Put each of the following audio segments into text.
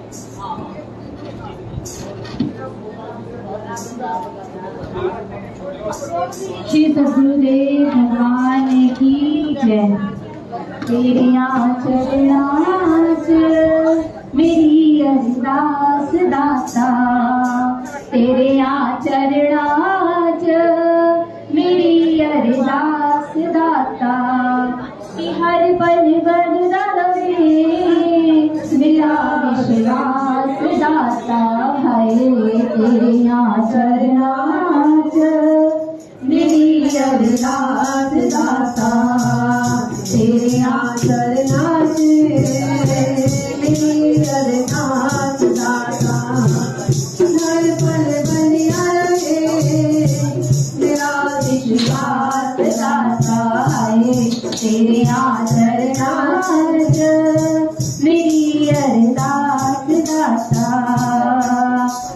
श्री सतगुरुदेव भगवान की जय। तेरे चरणाच मेरी अरदास दाता, तेरे चरणाच मेरी अरदास दाता, कि हर पल बरदा रहे मेरा विश्वास दाता है। तेरे चरणाच मेरी अरदास दाता, तेरे चरणाच मेरी अरदास दाता, हर पल बनिया रहे मेरा विश्वास दाता है। तेरे चरणाच मेरी अरदास दाता,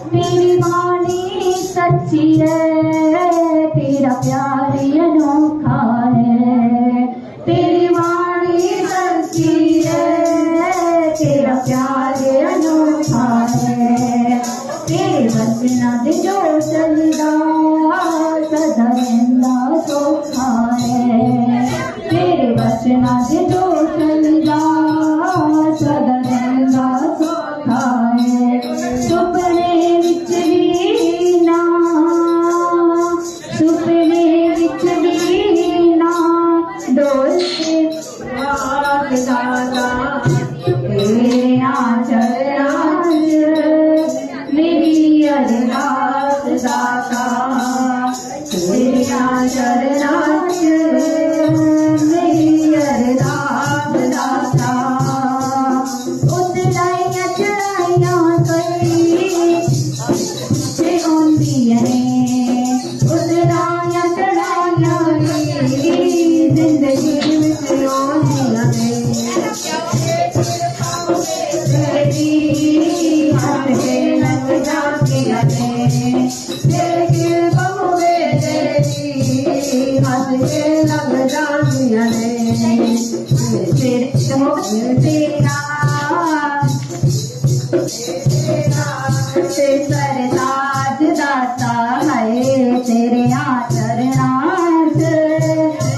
तेरी वाणी सच्ची है, तेरा प्यार अनोखा है। तेरी वाणी सच्ची है, तेरा प्यार अनोखा है। तेरे वचना दे जो चलदा सदा रहिंदा सौखा है। तेरे वचना दे जो चलदा सदा रहिंदा सौखा है। सुपने विच भी ना, सुपने विच भी ना डोलते रात दाता, तेरे चरणाच मेरी अरदास दाता, तेरे चरणाच मेरी अरदास दाता। उतराइयां चढ़ाइयां कई आंदियां ने, उतराइयां चढ़ाइयां जिंदगी विच आंदियां ने। हथ के लग जांदियां ने, तेरे बहुवे तेरी हथ के लग जांदियां ने। तेरा सरताज दाता है। तेरे चरणाच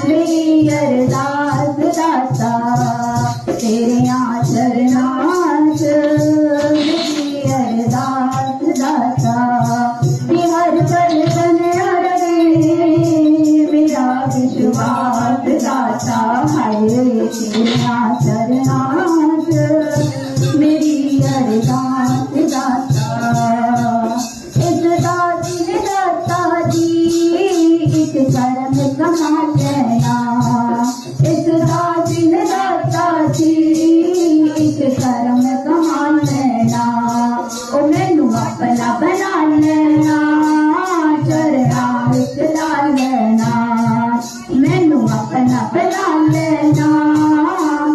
मेरी अरदास दाता, तेरे चरणाच मेरी अरदास दाता, कि हर पल बनिया रहे मेरा विश्वास दाता है। तेरे चरणाच मेरी अरदास दाता। इस दाती ने दाता जी एक कर्म कमा लेना, इस दाती ने दाता जी एक कर्म कमा लेना। ओ मैनू अपना बना लेना, चरना विच ला लेना, मैनू अपना बना लेना,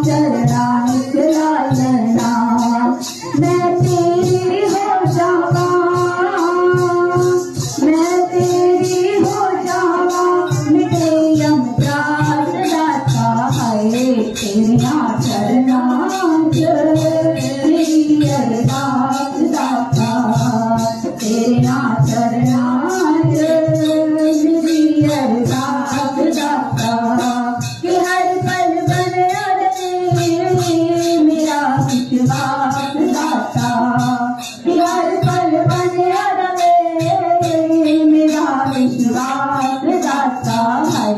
चरना विच ला लेना। मैं तेरी हो जावा, मैं तेरी हो जावा, मिटे यमराज दाता है। तेरे चरणाच मेरी अरदास दाता, तेरे चरणाच मेरी अरदास दाता, कि हर पल बनिया रहे मेरा विश्वास दाता, कि हर पल बनिया रहे मेरा विश्वास दाता है।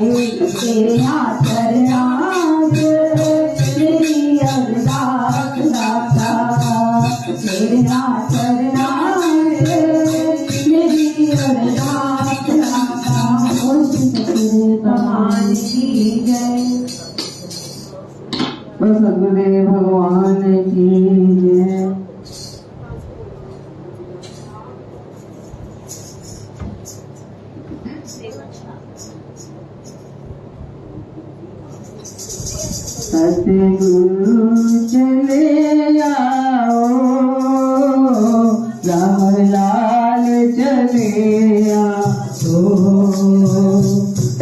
तेरे चरणाच मेरी अरदास दाता, तेरे चरणाच मेरी अरदास दाता। भगवान की जय। सतगुरुदेव भगवान की जय। सतगुरु चले आओ, राम लाल चले आओ,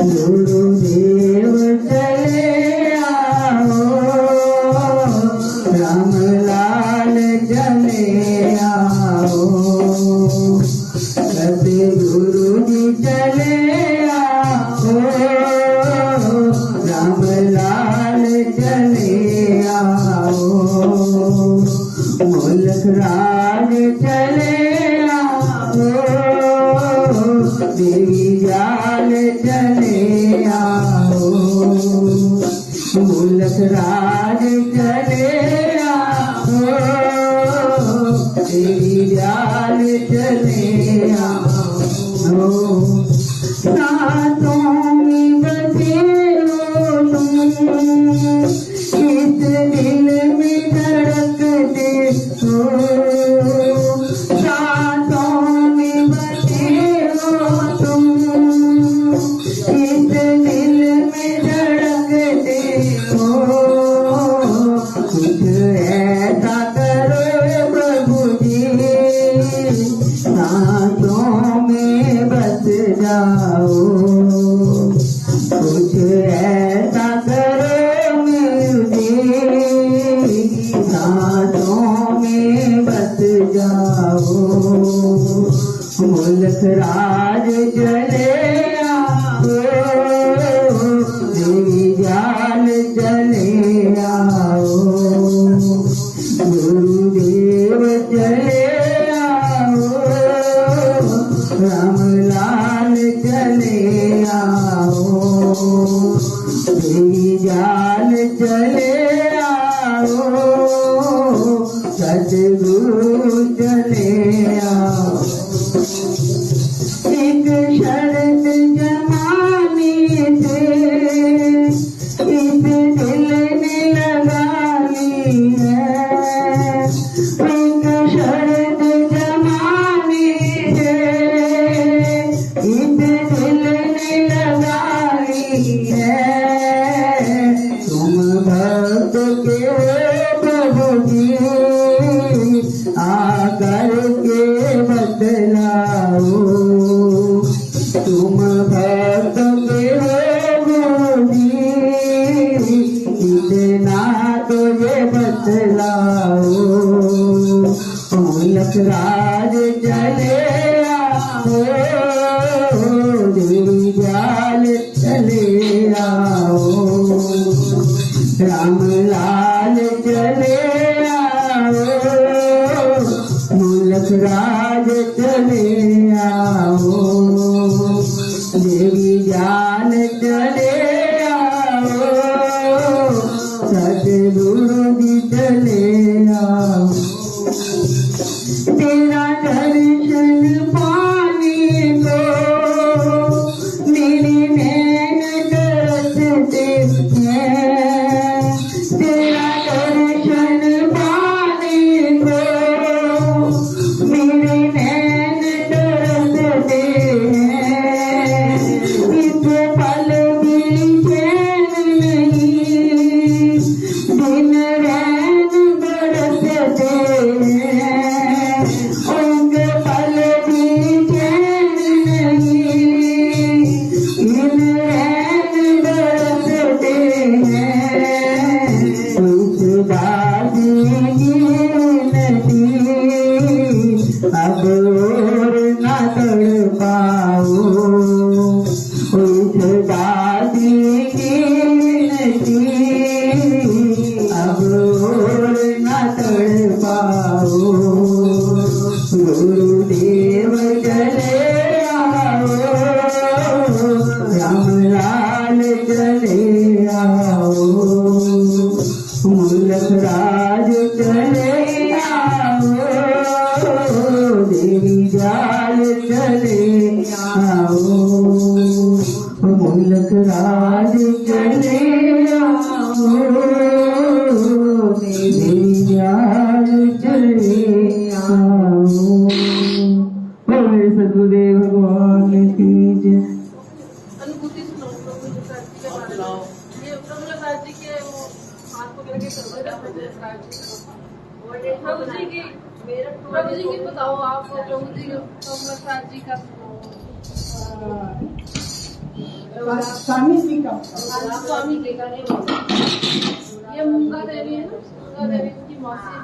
गुरुदेव चले आओ, राम लाल चले मुल्क राज चले आओ, देवी जाल चले आओ, मुल्क राज चले आओ, देवी जाल चले आओ। सातों में बसे हो तुम, इस दिल में धड़कते हो, सातों में बसे हो तुम, इस दिल में धड़कते हो। कुछ ऐसा करो प्रभु जी, सांसों में बस जाओ, कुछ ऐसा करो मुझे, सांसों में बस जाओ। मुल्क राज चले आओ, देवी जाल चले आओ, गुरुदेव चले आओ, रामलाल चले आओ, देवी जाल चले आओ, सतगुरु चले आओ। एक शरत जमाने से इस दिल ने लगाई है, एक शरत जमाने से इस दिल ने लगाई है। तुम भक्त के प्रभु जी, आकर के बतलाओ, तुम भक्त के प्रभु जी, इतना तो ये बतलाओ। मुल्क राज चले आओ, देवी जाल चले आओ, रामलाल चले आओ, मुल्क राज चले आओ, देवी जाल चले आओ, सतगुरु जी चले आओ। तेरा दर्शन पाने को मेरे नैन तरसते हैं, तेरा दर्शन पाने को मेरे नैन तरसते हैं। इस पल भी चैन नहीं, दिन रैन बरसते हैं, उनके पल भी चैन नहीं, दिन रैन बरसते हैं। उस दादी की नदी अब और न तड़ पाओ, उस दादी की नदी अब और न तड़ पाओ। गुरुदेव चले आओ, रामलाल चले आओ, मुल्क राज चले आओ, देवी जाल चले आओ, मुल्क राज चले आओ, देवी जाल चले आओ। बोले सतगुरुदेव भगवान की जय। अनुभूति सुनो प्रभु जी के बारे में। ये प्रभुलदास जी के वो हाथ पकड़ के प्रभु जी की बताओ आप, प्रभु जी प्रभुलदास जी का स्वामी जी का स्वामी जी का नहीं बोला। ये मूंगा देवी है ना, मूंगा देवी की मौसी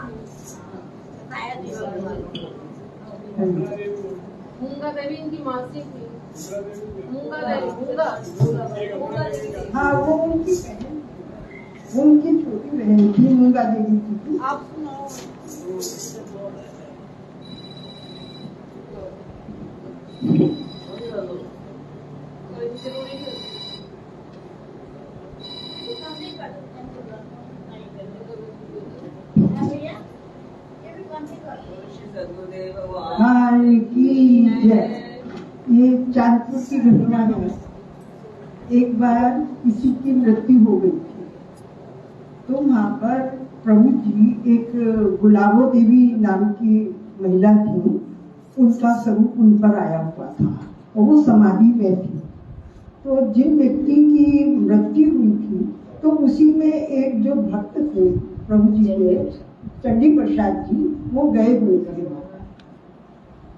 मूंगा देवी इनकी मौसी थी। मूंगा देवी मूंगा देवी हाँ वो उनकी बहन, उनकी छोटी बहन थी मूंगा देवी की। आप सुनो जरूरी है। हाय की जय। ये चांदपुर की घटना है। एक बार किसी की मृत्यु हो गई थी, तो वहाँ पर प्रभु जी, एक गुलाबो देवी नाम की महिला थी, उनका स्वरूप उन पर आया हुआ था और वो समाधि में थी। तो जिन व्यक्ति की मृत्यु हुई थी, तो उसी में एक जो भक्त थे प्रभु जी के, चंडी प्रसाद जी, वो गए हुए थे।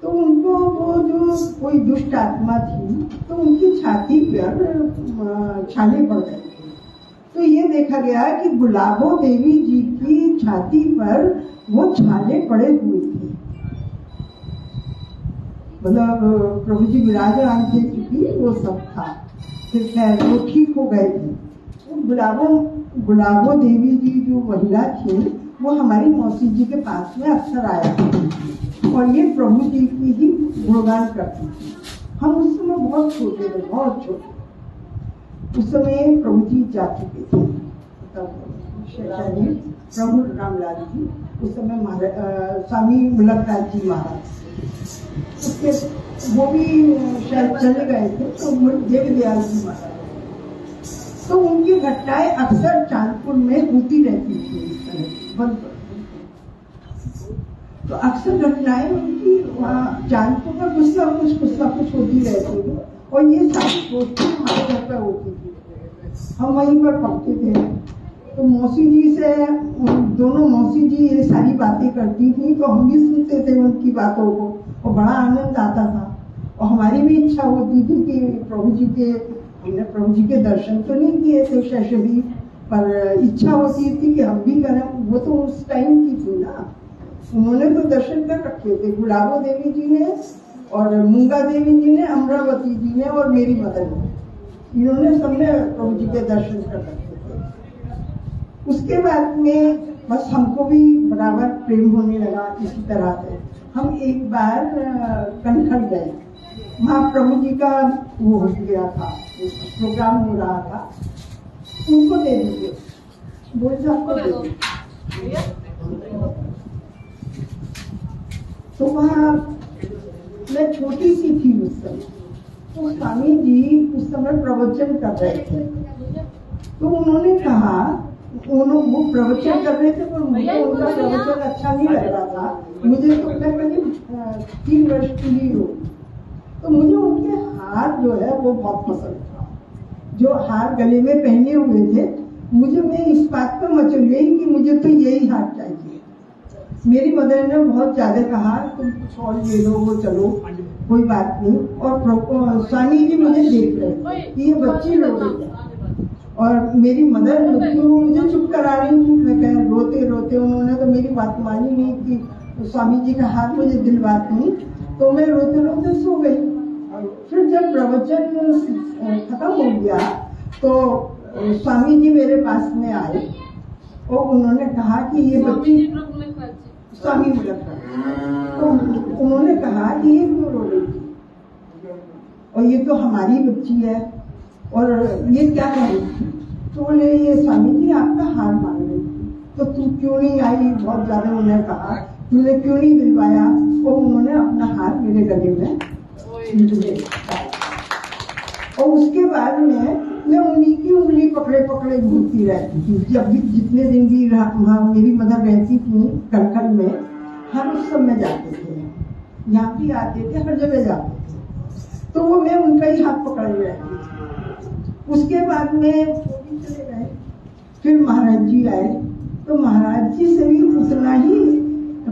तो उनको वो जो कोई दुष्ट आत्मा थी, तो उनकी छाती पर छाले पड़ गए थे। तो ये देखा गया कि गुलाबो देवी जी की छाती पर वो छाले पड़े हुए थे। मतलब प्रभु जी विराजमान थे, चूंकि वो सब था। फिर खैर वो ठीक हो गए थे। तो गुलाबो देवी जी जो महिला थी, वो हमारी मौसी जी के पास में अक्सर आया करती और ये प्रभु जी की ही गुणगान करती थी। हम उस समय बहुत छोटे थे, बहुत छोटे। उस समय प्रभु जी जा चुके थे, प्रभु रामलाल जी, उस समय स्वामी मुलकराज जी महाराज, उसके वो भी शायद चले गए थे, तो देवदयाल जी महाराज। तो उनकी घटनाएं अक्सर चांदपुर में होती रहती थी इस तरह। तो अक्सर घटनाएं उनकी वहाँ चांदपुर में कुछ ना कुछ होती रहती थी और ये सारी दोस्ती हमारे घर पर होती थी। हम वहीं पर पढ़ते थे। तो मौसी जी से, दोनों मौसी जी ये सारी बातें करती थी, तो हम भी सुनते थे उनकी बातों को और बड़ा आनंद आता था। और हमारी भी इच्छा होती थी कि हमने प्रभु जी के दर्शन तो नहीं किए थे शैशवी, पर इच्छा होती थी कि हम भी करें। वो तो उस टाइम की थी ना, उन्होंने तो दर्शन कर रखे थे, गुलाबो देवी जी ने और मूंगा देवी जी ने, अमरावती जी ने और मेरी मदर ने, इन्होंने सबने प्रभु जी के दर्शन कर रखे थे। उसके बाद में बस हमको भी बराबर प्रेम होने लगा इसी तरह से। हम एक बार कनखल गए, वहाँ प्रभु जी का वो हो गया था, प्रोग्राम हो रहा था। उनको दे दीजिए, बोल आपको दे दीजिए। तो वहाँ मैं छोटी सी थी उस समय, तो स्वामी जी उस समय प्रवचन कर रहे थे। तो उन्होंने कहा, वो प्रवचन कर रहे थे, पर मुझे उनका प्रवचन अच्छा नहीं लग रहा था। मुझे तो मैं करीब 3 वर्ष की ही हो, तो मुझे उनके हार जो है वो बहुत पसंद था। जो हार गले में पहने हुए थे, मैं इस बात पर मचल गई कि मुझे तो यही हार चाहिए। मेरी मदर ने बहुत ज्यादा कहा, तुम कुछ और ले लो, वो चलो कोई बात नहीं। और स्वामी जी मुझे देख रहे कि ये बच्ची रो रही है, और मेरी मदर मुझे चुप करा रही थी। मैं कह रोते रोते उन्होंने तो मेरी बात मानी नहीं कि स्वामी जी का हाथ मुझे दिलवात नहीं, तो मैं रोते रोते सो गई। फिर जब प्रवचन खत्म हो गया, तो स्वामी जी मेरे पास में आए और उन्होंने कहा कि ये बच्ची, स्वामी मुलकराज, तो उन्होंने कहा कि ये क्यों रो रही थी, और ये तो हमारी बच्ची है, और ये क्या कर रही थी। तो बोले, ये स्वामी जी आपका हार मांग रही थी, तो तू क्यों नहीं आई। बहुत ज्यादा उन्होंने कहा, तूने क्यों नहीं दिलवाया। और उन्होंने अपना हाथ मेरे गले में, और उसके बाद में मैं उन्हीं की उंगली पकड़े पकड़े घूमती रहती थी। जब भी जितने दिन भी मेरी मदर रहती थी कनखल में, हम उस सब में जाते थे, यहाँ भी आते थे, हर जगह जाते थे। तो वो मैं उनका ही हाथ पकड़े रहती थी। उसके बाद में चले गए, फिर महाराज जी आए, तो महाराज जी से भी उतना ही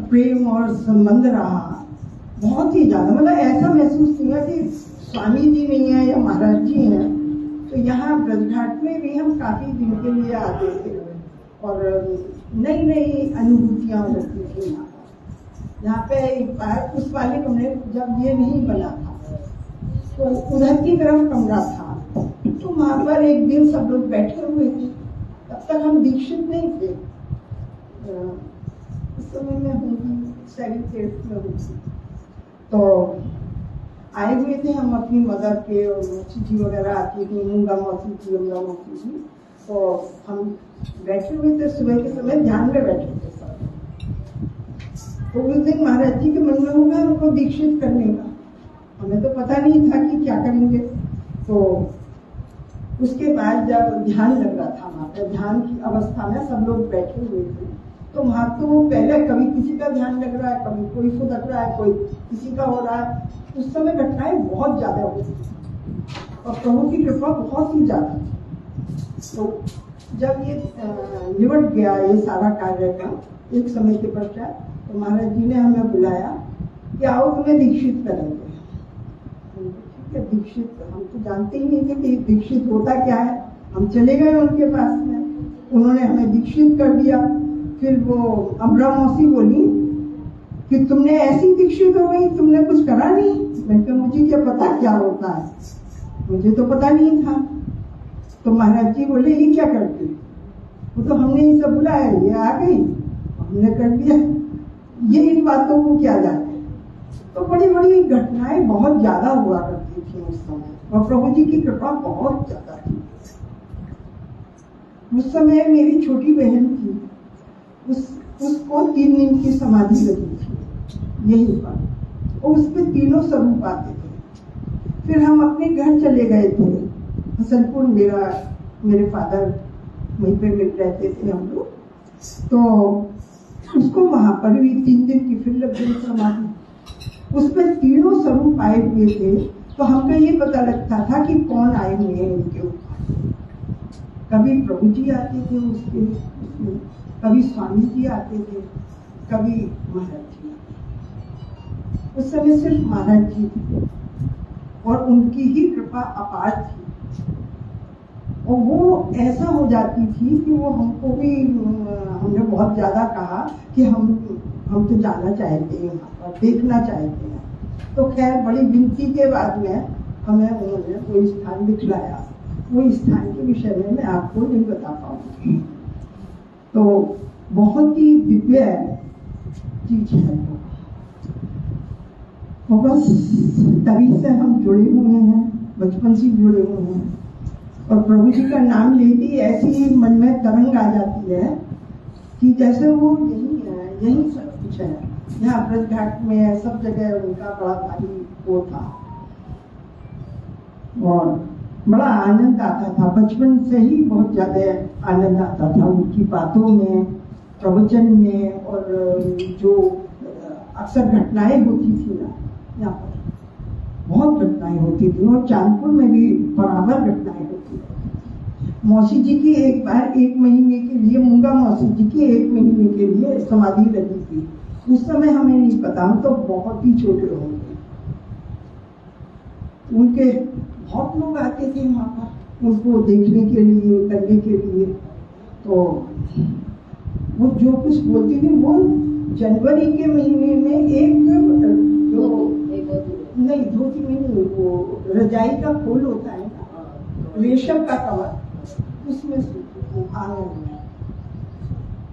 प्रेम और संबंध रहा, बहुत ही ज्यादा। मतलब ऐसा महसूस हुआ कि स्वामी जी नहीं है या महाराज जी हैं। तो यहाँ ब्रजघाट में भी हम काफी दिन के लिए आते थे और नई नई अनुभूतियां होती थी। यहाँ पे एक बार उस वाले कमरे, जब ये नहीं बना था, तो उधर की तरफ कमरा था, तो वहां पर एक दिन सब लोग बैठे हुए थे। तब तक हम दीक्षित नहीं थे, उस समय में होंगी 7th 8th में होगी। तो आए हुए थे हम अपनी मदर के, और चिची वगैरह आती थी, मूंगा मौसी थी, अमला मौसी थी, तो हम बैठे हुए थे सुबह के समय, ध्यान में बैठे थे सब। तो उस दिन महाराज जी के मन में होगा उनको दीक्षित करने का, हमें तो पता नहीं था कि क्या करेंगे। तो उसके बाद जब ध्यान लग रहा था, वहां पर ध्यान की अवस्था में सब लोग बैठे हुए थे, तो वहां तो पहले कभी किसी का ध्यान लग रहा है, कभी कोई फुदक रहा है, कोई किसी का हो रहा है। उस समय घटनाएं बहुत ज्यादा होती थी और प्रभु की कृपा बहुत ही ज्यादा थी। तो जब ये निपट गया ये सारा कार्यक्रम एक समय के पश्चात, तो महाराज जी ने हमें बुलाया कि आओ तुम्हें दीक्षित करेंगे। ठीक है, दीक्षित हम तो जानते ही नहीं थे कि दीक्षित होता क्या है। हम चले गए उनके पास में, उन्होंने हमें दीक्षित कर दिया। फिर वो अमरा मौसी बोली कि तुमने ऐसी दीक्षित हो गई, तुमने कुछ करा नहीं। मैंने कहा मुझे क्या पता क्या होता है, मुझे तो पता नहीं था। तो महाराज जी बोले ये क्या करती, वो तो हमने ही सब बुलाया, ये आ गई, हमने कर दिया, ये इन बातों को क्या जाने। तो बड़ी बड़ी घटनाएं बहुत ज्यादा हुआ करती थी उस समय, और प्रभु जी की कृपा बहुत ज्यादा थी। उस समय मेरी छोटी बहन थी, उसको 3 दिन की समाधि लगी थी यही पर, और उसमें तीनों स्वरूप आते थे। फिर हम अपने घर चले गए थे हसनपुर, मेरे फादर वहीं पे रहते थे हम लोग। तो उसको वहां पर भी 3 दिन की फिर लग गई समाधि। उसमें तीनों स्वरूप आए हुए थे, तो हमको ये पता लगता था कि कौन आए हुए हैं इनके ऊपर। कभी प्रभु जी आते थे उसके, कभी स्वामी जी आते थे, कभी महाराज जी। उस समय सिर्फ महाराज जी थे और उनकी ही कृपा अपार थी। और वो ऐसा हो जाती थी कि वो हमको भी, हमने बहुत ज्यादा कहा कि हम तो जाना चाहते हैं वहाँ पर, देखना चाहते हैं। तो खैर बड़ी विनती के बाद में हमें उन्होंने कोई स्थान दिखलाया। वो स्थान के विषय में मैं आपको नहीं बता पाऊंगी। तो बहुत ही दिव्य चीज है वो। बस तभी से हम जुड़े हुए हैं, बचपन से जुड़े हुए हैं, और प्रभु जी का नाम लेती ऐसी मन में तरंग आ जाती है कि जैसे वो यही सब कुछ है। यहाँ ब्रज घाट में सब जगह उनका बड़ा भारी वो था, और बड़ा आनंद आता था। बचपन से ही बहुत ज्यादा आनंद आता था उनकी बातों में, प्रवचन में, और जो अक्सर घटनाएं होती थी ना, यहाँ पर बहुत घटनाएं होती थी, और चांदपुर में भी बराबर घटनाएं होती थी। मौसी जी की एक बार 1 महीने के लिए, मूंगा मौसी जी की 1 महीने के लिए समाधि लगी थी। उस समय हमें नहीं पता, हम तो बहुत ही छोटे होंगे। उनके बहुत लोग आते थे वहां पर उनको देखने के लिए, करने के लिए। तो वो जो कुछ बोलती थी, वो जनवरी के महीने में एक जो नहीं धोती में नहीं, वो रजाई का फूल होता है ना, रेशम का कवर, उसमें आंगन में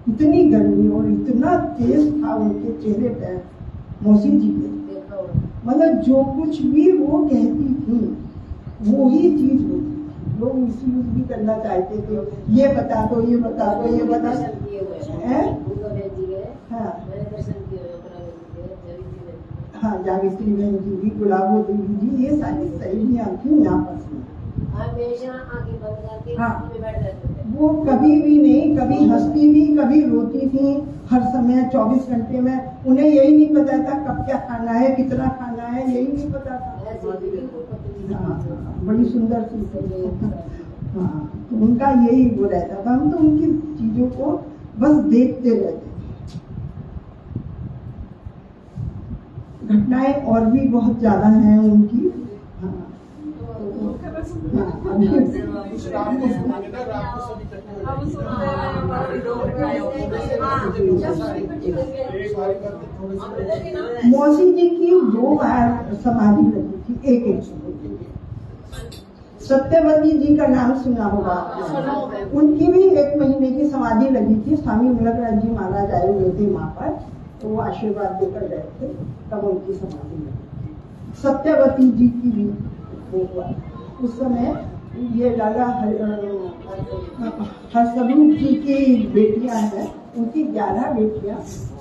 इतनी गर्मी और इतना तेज था उनके चेहरे पर, मौसी जी के। मतलब जो कुछ भी वो कहती थी वो ही चीज होती थी। लोग मिसयूज भी करना चाहते थे, ये बता दो, ये बता दो, ये बता दो। हाँ, जावित्री बहन जी भी, गुलाबो देवी जी, ये सारी सहेलियां थी यहाँ पर। हाँ, वो कभी भी नहीं, कभी हंसती भी, कभी रोती थी, हर समय 24 घंटे में। उन्हें यही नहीं पता था कब क्या खाना है, कितना खाना है, यही नहीं पता था। हाँ, बड़ी सुंदर सी। हाँ, तो उनका यही वो रहता था। हम तो उनकी चीजों को बस देखते रहते थे। घटनाएं और भी बहुत ज्यादा हैं उनकी। हाँ, मौसी जी की 2 बार समाधि लगी थी, एक सत्यवती जी का नाम सुना होगा, उनकी भी 1 महीने की समाधि लगी थी। स्वामी मुलकराज जी महाराज आए हुए थे वहां पर, तो वो आशीर्वाद देकर गए थे, तब उनकी समाधि लगी थी। सत्यवती जी की भी वो हुआ। उस समय ये लाला हर्षरूप जी की बेटियां हैं, उनकी 11 बेटियां,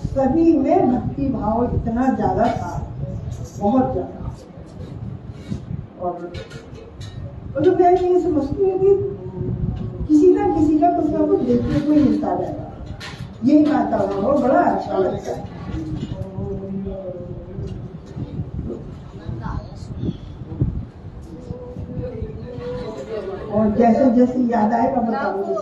सभी में भक्ति भाव इतना ज्यादा था, बहुत ज्यादा। और मतलब मैं ये समझती हूँ कि किसी ना किसी का कुछ ना कुछ देखने को मिलता रहेगा, यही वातावरण हो, बड़ा अच्छा लगता है। और जैसे जैसे याद आएगा बताऊंगी।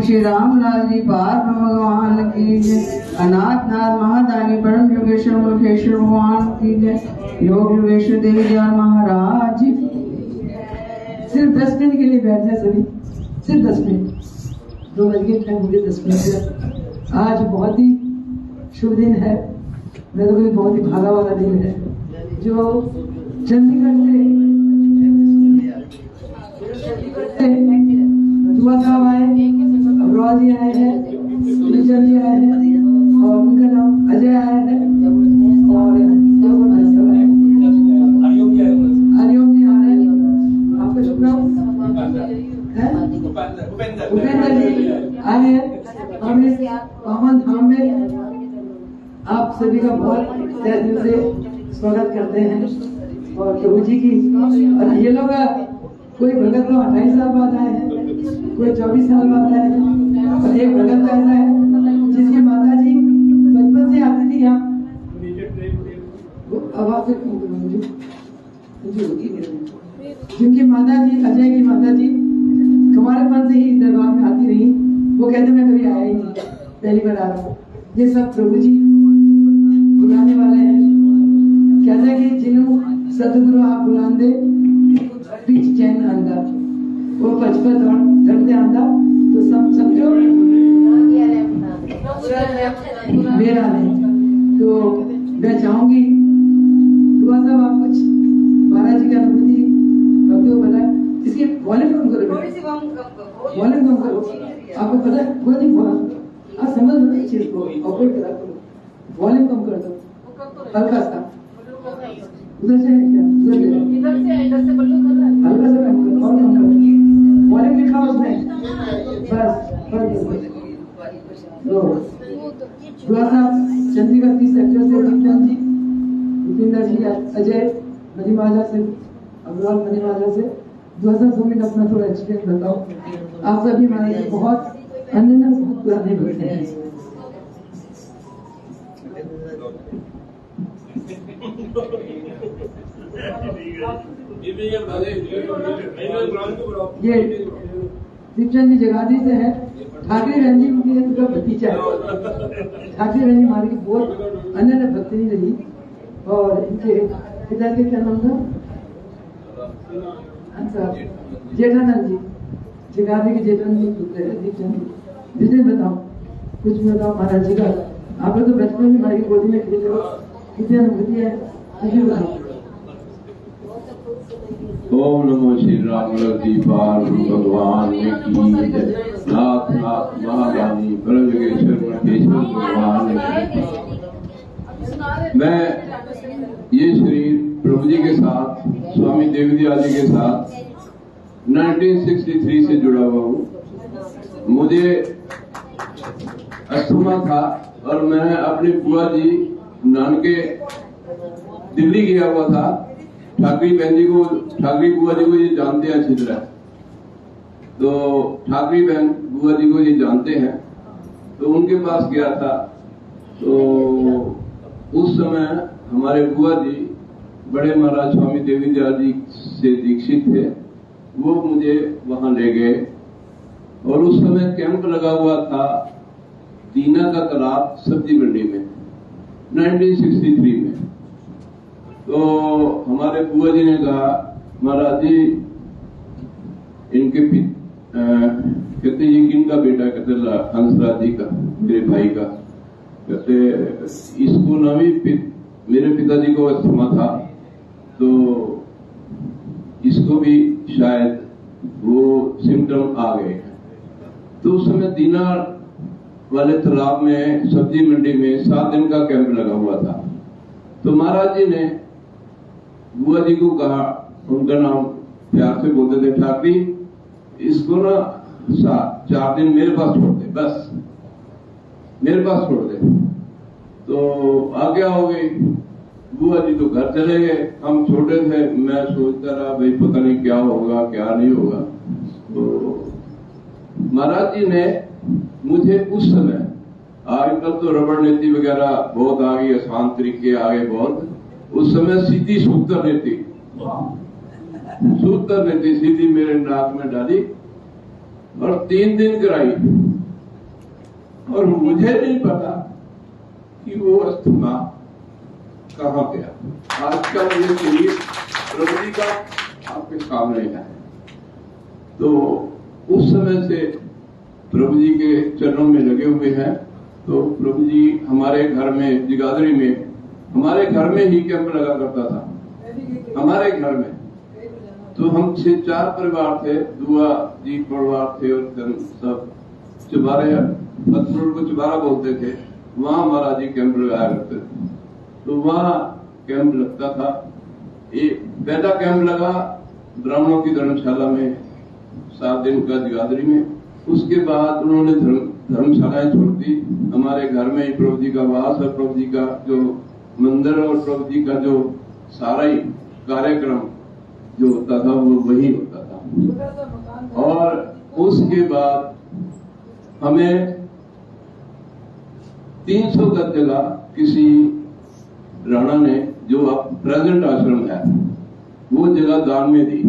श्री रामलाल जी पार भगवान की जय। अनाथनाथ महादानी परम योगेश्वर मुखेश्वर भगवान की जय। योग योगेश्वर देवी दयाल महाराज जी। सिर्फ 10 मिनट के लिए बैठ जाए सभी, सिर्फ 10 मिनट, 2:10 आज बहुत ही शुभ दिन है, मेरे को बहुत ही भागा वाला दिन है। जो चंडीगढ़ से दुआ साहब आए, अमरावती जी आए हैं, टीचर जी आए हैं, और उनका नाम अजय आया है, और हरिओम जी आ रहे हैं। आपका शुभ नाम उपेंद्र जी आए हैं। हमें पावन धाम में आप सभी का बहुत तहे दिल से स्वागत करते हैं। और प्रभु जी की, और ये लोग कोई भगत तो 28 साल बाद आए हैं, कोई 24 साल बाद आए हैं, और एक भगत तो ऐसा है जिसकी माता जी बचपन से आती थी यहाँ। अब आप जिनकी माता जी, अजय की माता जी कुमारपन से ही दरबार में आती रही, वो कहते मैं कभी आया ही नहीं, पहली बार आ रहा हूँ। ये सब प्रभु जी बुलाने वाले हैं। कहते हैं कि जिन्हों सतगुरु आप बुलांदे बीच चैन आंदा, वो 55 धरते आंदा, तो सब समझो मेरा नहीं। तो मैं चाहूंगी दुआ साहब आप कुछ महाराज जी का अनुभूति तो बताए। इसकी वॉल्यूम कम करो, वॉल्यूम कम करो। आपको पता है कोई नहीं बोला आप समझ लो इस चीज को, ऑपरेट करा करो, वॉल्यूम कम कर दो हल्का सा। उधर से है क्या? इधर से बल्लू कर रहा है। हल्का सा कम करो, और कम करो। वॉल्यूम लिखा उसमें, बस तो थोड़ा सा चंडीगढ़ 30 सेक्टर से दीपचंद जी, भूपिंदर जी, अजय मनीमाजा से, अग्रवाल मनीमाजा से 2 मिनट अपना थोड़ा एक्सपीरियंस बताओ। आप सभी हमारे बहुत अन्य बहुत पुराने बच्चे हैं। ये दीपचंद जी जगाधरी से है, ठाकरे बहन जी उनकी उनका भतीजा है। ठाकरे बहन जी हमारी बहुत अन्य भक्ति नहीं रही, और इनके पिता के क्या नाम था? अच्छा, जेठानंद जी, जगाधरी के जेठानंद जी पुत्र है दीपचंद जी। जी बताओ, कुछ भी बताओ महाराज जी का। आप लोग तो बचपन में हमारी गोदी में खेलते हो, कितनी अनुभूति है, कुछ भी बताओ। ओम नमो श्री राम दीपाल भगवान की जय। नाथ नाथ महारानी ब्रजगेश्वर महेश्वर भगवान की। मैं ये शरीर प्रभु जी के साथ, स्वामी देवदयाल जी के साथ 1963 से जुड़ा हुआ हूँ। मुझे अस्थमा था और मैं अपनी बुआ जी नानके दिल्ली गया हुआ था। ठाकरी बहन जी को, ठाकरी बुआ जी को ये जानते हैं अच्छी तरह, तो ठाकरी बहन बुआ जी को ये जानते हैं, तो उनके पास गया था। तो उस समय हमारे बुआ जी बड़े महाराज स्वामी देवदयाल जी से दीक्षित थे, वो मुझे वहां ले गए। और उस समय कैंप लगा हुआ था दीना का तालाब सब्जी मंडी में 1963 में। तो हमारे बुआ जी ने कहा, महाराज जी इनके कहते ये किनका बेटा? कहते हंसराज जी का, मेरे भाई का। कहते इसको ना भी मेरे पिताजी को अस्थमा था, तो इसको भी शायद वो सिम्टम आ गए। तो उस समय दीना वाले तालाब में सब्जी मंडी में 7 दिन का कैंप लगा हुआ था। तो महाराज जी ने बुआ जी को कहा, उनका नाम प्यार से बोलते थे ठाकरी, इसको ना 4 दिन मेरे पास छोड़ दे, बस मेरे पास छोड़ दे। तो आज्ञा हो गई। बुआ जी तो घर चले गए, हम छोटे थे। मैं सोचता रहा भाई पता नहीं क्या होगा क्या नहीं होगा। तो महाराज जी ने मुझे उस समय, आजकल तो रबड़ नीति वगैरह बहुत आ गई, आसान तरीके आ गए बहुत, उस समय सीधी सूत्र नीति सीधी मेरे नाक में डाली और 3 दिन कराई। और मुझे नहीं पता कि वो अस्थमा कहाँ गया। आज का ये शरीर प्रभु जी का आपके सामने है। तो उस समय से प्रभु जी के चरणों में लगे हुए हैं। तो प्रभु जी हमारे घर में, जगाधरी में, हमारे घर में ही कैंप लगा करता था, हमारे घर में। तो हम 6-4 परिवार थे, दुआ जी परिवार थे, और सब चुबारे, फतपुर को चुबारा बोलते थे, वहां महाराज जी कैंप लगाया करते थे। तो वहां कैंप लगता था। एक पहला कैंप लगा ब्राह्मणों की धर्मशाला में 7 दिन का जगाधरी में। उसके बाद उन्होंने धर्मशालाएं छोड़ दी। हमारे घर में ही प्रभु जी का वास और प्रभु जी का जो मंदिर और प्रभु जी का जो सारा ही कार्यक्रम जो होता था वो वही होता था। और उसके बाद हमें 300 गज जगह किसी राणा ने, जो अब प्रेजेंट आश्रम है, वो जगह दान में दी।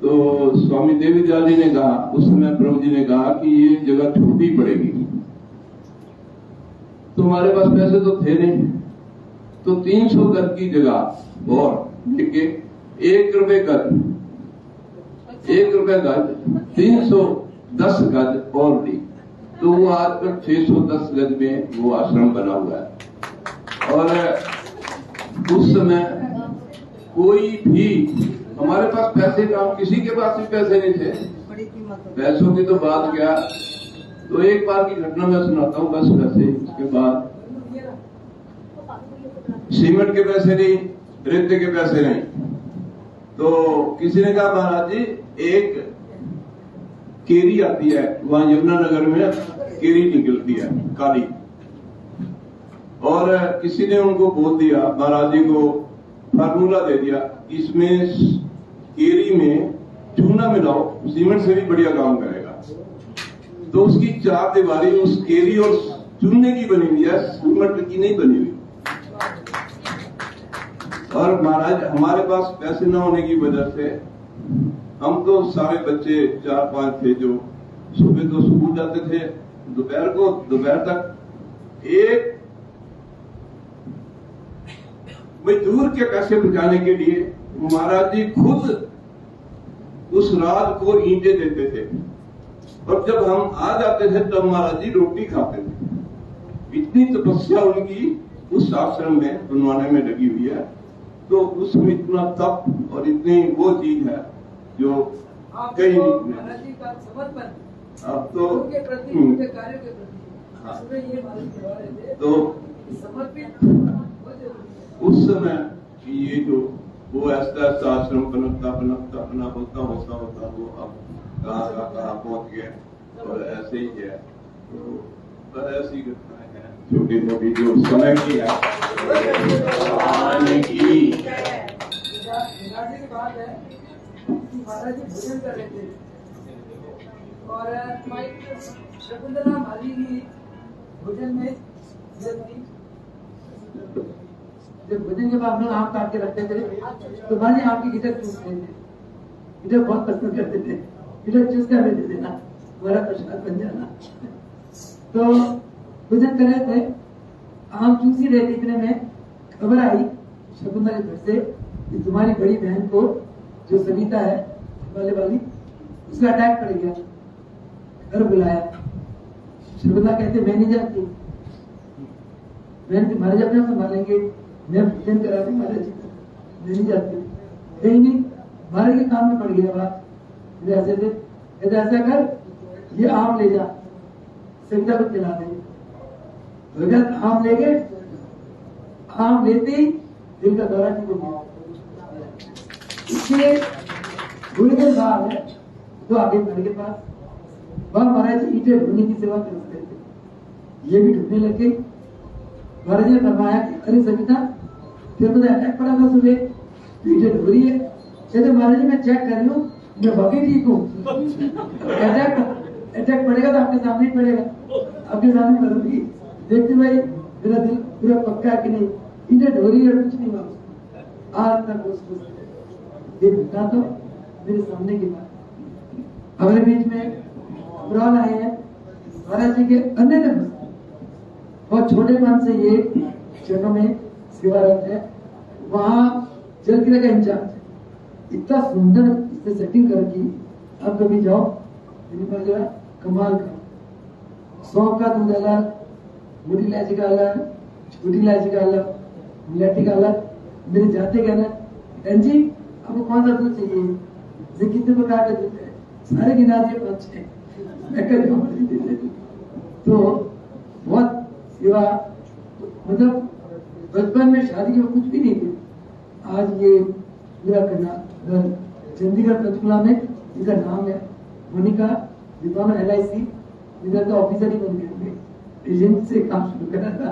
तो स्वामी देवदयाल जी ने कहा, उस समय प्रभु जी ने कहा कि ये जगह छोटी पड़ेगी। तो हमारे पास पैसे तो थे नहीं, तो 300 गज की जगह और लेके 1 रुपए गज, 1 रुपए गज 310 गज और ली। तो वो आज तक 610 गज में वो आश्रम बना हुआ है। और उस समय कोई भी, हमारे पास पैसे का, किसी के पास भी पैसे नहीं थे। पैसों की तो बात क्या, तो एक बार की घटना मैं सुनाता हूँ बस वैसे। उसके बाद सीमेंट के पैसे नहीं, रेते के पैसे नहीं, तो किसी ने कहा महाराज जी एक केरी आती है वहां यमुनानगर में, केरी निकलती है काली, और किसी ने उनको बोल दिया, महाराज जी को फार्मूला दे दिया, इसमें केरी में चूना मिलाओ, सीमेंट से भी बढ़िया काम करेगा। तो उसकी चार दीवारी उस केरी और चूने की बनी हुई है, सीमेंट की नहीं बनी हुई। और महाराज हमारे पास पैसे न होने की वजह से हम तो सारे बच्चे 4-5 थे जो सुबह तो स्कूल जाते थे, दोपहर तक एक मजदूर के पैसे बचाने के लिए महाराज जी खुद उस रात को ईंटें देते थे, और जब हम आ जाते थे तब महाराज जी रोटी खाते थे। इतनी तपस्या उनकी उस आश्रम में बनवाने में लगी हुई है, तो उसमें इतना तप और इतनी वो चीज है जो कहीं नहीं। अब तो कार्य के प्रति ये तो समर्पित उस समय ये जो वो ऐसा आश्रम बनता बना होता वो अब कहाँ पहुंच गया, और ऐसे ही है। तो ऐसी घटनाएं हैं छोटी मोटी जो समय की है। बात है कि महाराज जी भोजन कर रहे थे और शकुंतला माली की भोजन में जब भोजन के बाद हम लोग आम काट के रखते थे तो माली आम की गिटर चूस रहे थे। गिटर बहुत पसंद करते थे, गिटर चूस कर दे देना, बड़ा प्रसाद बन जाना। तो भोजन कर रहे थे, आम चूस ही रहे थे, इतने में खबर आई शकुंतला के घर से कि तुम्हारी बड़ी बहन को जो सविता है वाली उसका अटैक पड़ गया, घर बुलाया। शकुंतला कहते मैं नहीं जाती, बहन महाराज अपने संभालेंगे, मैं भोजन करा दूं महाराज जी को, मैं नहीं जाती। कहीं नहीं, महाराज के काम में पड़ गया बात। ऐसे थे, ऐसा कर ये आम ले जा, सविता को खिला दे। भगत आम ले गए, आम लेते ही दिल का दौरा ठीक हो गया। इसलिए गुरु के साथ है तो आगे घर के पास वह महाराज जी ईंटें ढूंढने की सेवा करते थे, ये भी ढूंढने लगे। महाराज ने फरमाया कि अरे सविता फिर मुझे अटैक पड़ा था सुबह, ईंटें ढूंढ रही है। कहते महाराज जी मैं चेक कर रही हूँ, मैं बाकी ठीक हूँ। अटैक पड़ेगा तो आपके सामने ही पड़ेगा, आपके सामने करूंगी। देखते भाई मेरा दिल पूरा पक्का है कि नहीं, ईंटें ढो रही है, कुछ नहीं हुआ आज तक उसको ये घटना तो मेरे सामने की बात। हमारे बीच में पुराण आए हैं महाराज जी के अन्य बहुत छोटेपन से ये जगह में सेवारत है, वहाँ जल क्रिया का इंचार्ज है। इतना सुंदर इससे सेटिंग करके आप कभी जाओ, कमाल का। सौंफ का दूध अलग, मोटी इलायची का अलग, छोटी इलायची का अलग, मिलाटी का अलग। मेरे जाते कहना बहन जी आपको कौन सा दूध चाहिए, ये कितने प्रकार का दूध है, सारे गिना दिए 5-6। मैं कहता तो बहुत सेवा, मतलब बचपन में शादी के कुछ भी नहीं थे। आज ये पूरा करना चंडीगढ़ पंचकुला में इनका नाम है मोनिका, विद्वान LIC इधर का ऑफिसर ही बन गए, एजेंट से काम शुरू करा था,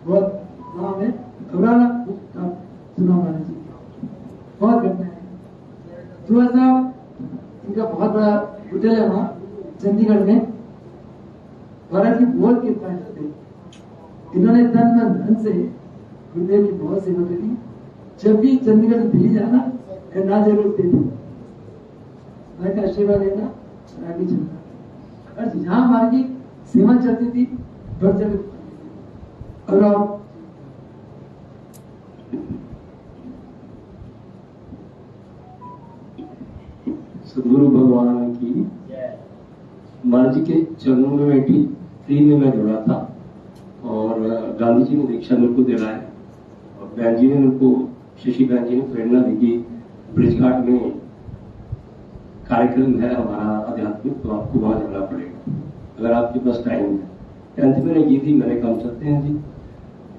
बहुत नाम है। घबराना काम सुना महाराज जी, बहुत घटना है। थोड़ा सा इनका बहुत बड़ा होटल है वहाँ चंडीगढ़ में, महाराज की बहुत कृपा है। इन्होंने तन मन धन से गुरुदेव की बहुत सेवा करी। जब भी चंडीगढ़ से दिल्ली जाना करना जरूर थे, मैं का आशीर्वाद लेना आगे चलना। और जहाँ हमारी सेवा चलती थी बढ़ जगह। और आप सदगुरु भगवान की महाराज जी के चरणों में बैठी फ्री में मैं जुड़ा था, और गांधी जी ने दीक्षा मेरे को दिलाया, और बहन जी ने मेरे को, शशि बहन जी ने प्रेरणा दी कि ब्रिजघाट में कार्यक्रम है हमारा आध्यात्मिक, तो आपको वहां जाना पड़ेगा। अगर आपके पास टाइम है। 10th मैंने की थी, मैंने कहा चलते हैं जी।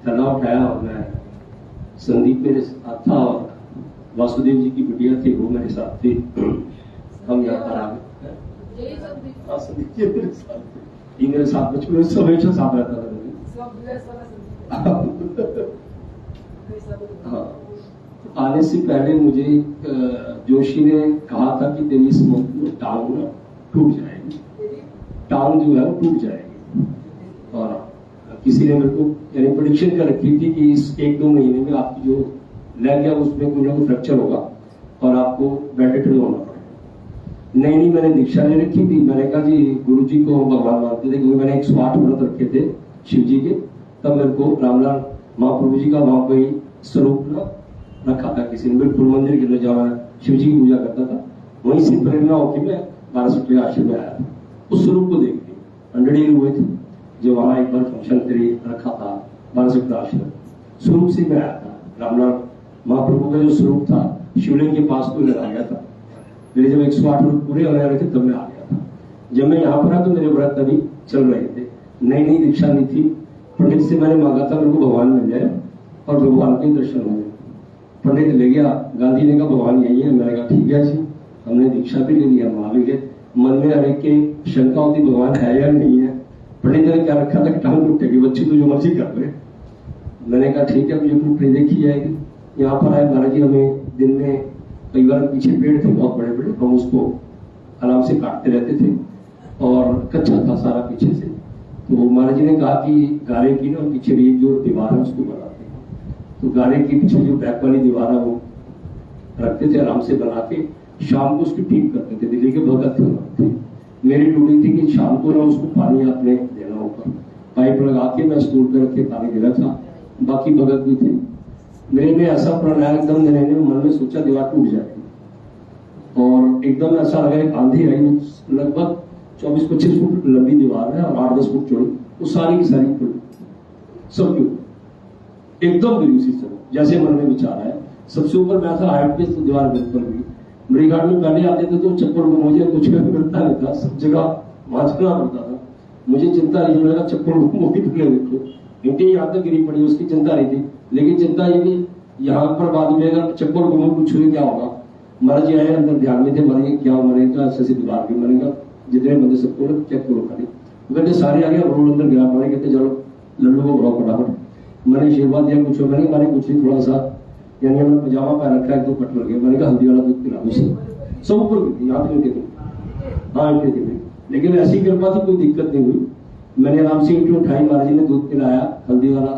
थैला उठाया और मैं, संदीप मेरे साथ था और वासुदेव जी की बिटिया थी, वो मेरे साथ थी। हम यहाँ पर आ गए। संदीप जी मेरे साथ थे, ये मेरे साथ बचपन में हमेशा साथ रहता था। हाँ, आने से पहले मुझे जोशी ने कहा था कि तेरी इस टांग ना टूट जाएगी, टांग जो है वो टूट जाएगी। और किसी ने मेरे को यानी प्रेडिक्शन कर रखी थी कि इस 1-2 महीने में आपकी जो लेग है उसमें कोई ना कोई फ्रैक्चर होगा और आपको बेड रिडन होना पड़ेगा। नहीं, मैंने दीक्षा ले रखी थी। मैंने कहा जी गुरु जी को भगवान मानते थे, क्योंकि मैंने 108 व्रत रखे थे शिव जी के। तब मेरे को रामलाल महाप्रभु जी का वहां कोई स्वरूप रखा था किसी ने, बिल्कुल मंदिर के अंदर जहाँ शिव जी की पूजा करता था, वहीं से प्रेरणा होकर मैं 12 आश्रम में आया था। उस स्वरूप को देख के 100 ईयर हुए थे जो वहां एक बार फंक्शन रखा था 12 आश्रम, स्वरूप से मैं आया था। रामलाल महाप्रभु का जो स्वरूप था शिवलिंग के पास को लगा गया था। मेरे जब 108 व्रत पूरे होने वाले थे तब मैं आ गया था। जब मैं यहाँ पर आया तो मेरे व्रत अभी चल रहे थे, नई दीक्षा नहीं थी। पंडित से मैंने मांगा था मेरे को भगवान मिल जाए और भगवान के दर्शन हो जाए। पंडित ले गया, गांधी ने कहा भगवान यही है। मैंने कहा ठीक है जी। हमने दीक्षा भी ले लिया, वहां भी गए। मन में हर एक के शंका होती भगवान है या नहीं है। पंडित ने क्या रखा था कि टांग टूटेगी, बच्चे तो जो मर्जी कर रहे। मैंने कहा ठीक है, मुझे टूटने देखी जाएगी। यहाँ पर आए महाराज जी, हमें दिन में कई बार पीछे पेड़ थे बहुत बड़े बड़े, हम उसको आराम से काटते रहते थे और कच्चा था सारा पीछे से। तो महाराज जी ने कहा कि गारे की ना पीछे भी जो दीवार है उसको बनाते हैं। तो गारे के पीछे जो बैक वाली दीवार है वो रखते थे, आराम से बना के शाम को उसकी ठीक करते थे। दिल्ली के भगत थे, मेरी ड्यूटी थी कि शाम को ना उसको पानी आपने देना ऊपर, पाइप लगा के मैं स्टूल पे रख के पानी देना था। बाकी भगत भी थे। मेरे में ऐसा प्रणय एकदम देने में मन में सोचा दीवार टूट जाएगी और एकदम ऐसा लगा एक आंधी आई। लगभग 24-25 फुट लंबी दीवार है और 8-10 फुट चौड़ी, वो सारी की सारी खुल सब क्यों एकदम गिरी उसी समय जैसे मन में विचार आया। सबसे ऊपर मैं था हाइट पे, तो दीवार बिल्कुल भी मेरी घाट में पहले आते थे तो चप्पल को मुझे कुछ मिलता नहीं था, सब जगह मांझना पड़ता था। मुझे चिंता नहीं, लगा चप्पल को मोटी टुकड़े देखो, ईंटें यहाँ तक गिरी पड़ी, उसकी चिंता नहीं थी। लेकिन चिंता ये कि यहाँ पर बाद में अगर चप्पल को मुंह कुछ हुए क्या होगा। महाराज जी आए अंदर ध्यान में थे, मरेंगे क्या मरेगा, ऐसे दीवार भी मरेगा, जितने बंदे सबको चेक करो खाली। कहते सारे आ गया, रोल अंदर गिरा पड़े। कहते चलो लड्डू को भराओ फटाफट। मैंने आशीर्वाद दिया, कुछ मैंने हमारे कुछ ही थोड़ा सा यानी हमने पजामा पहन रखा है, 2 कट लग गया। मैंने कहा हल्दी वाला दूध पिला दो, सब ऊपर गिरती, यहाँ तक गिरती, हाँ इनके गिरती। लेकिन ऐसी कृपा थी, कोई दिक्कत नहीं हुई। मैंने आराम से ईंटें उठाई, महाराज जी ने दूध पिलाया, हल्दी वाला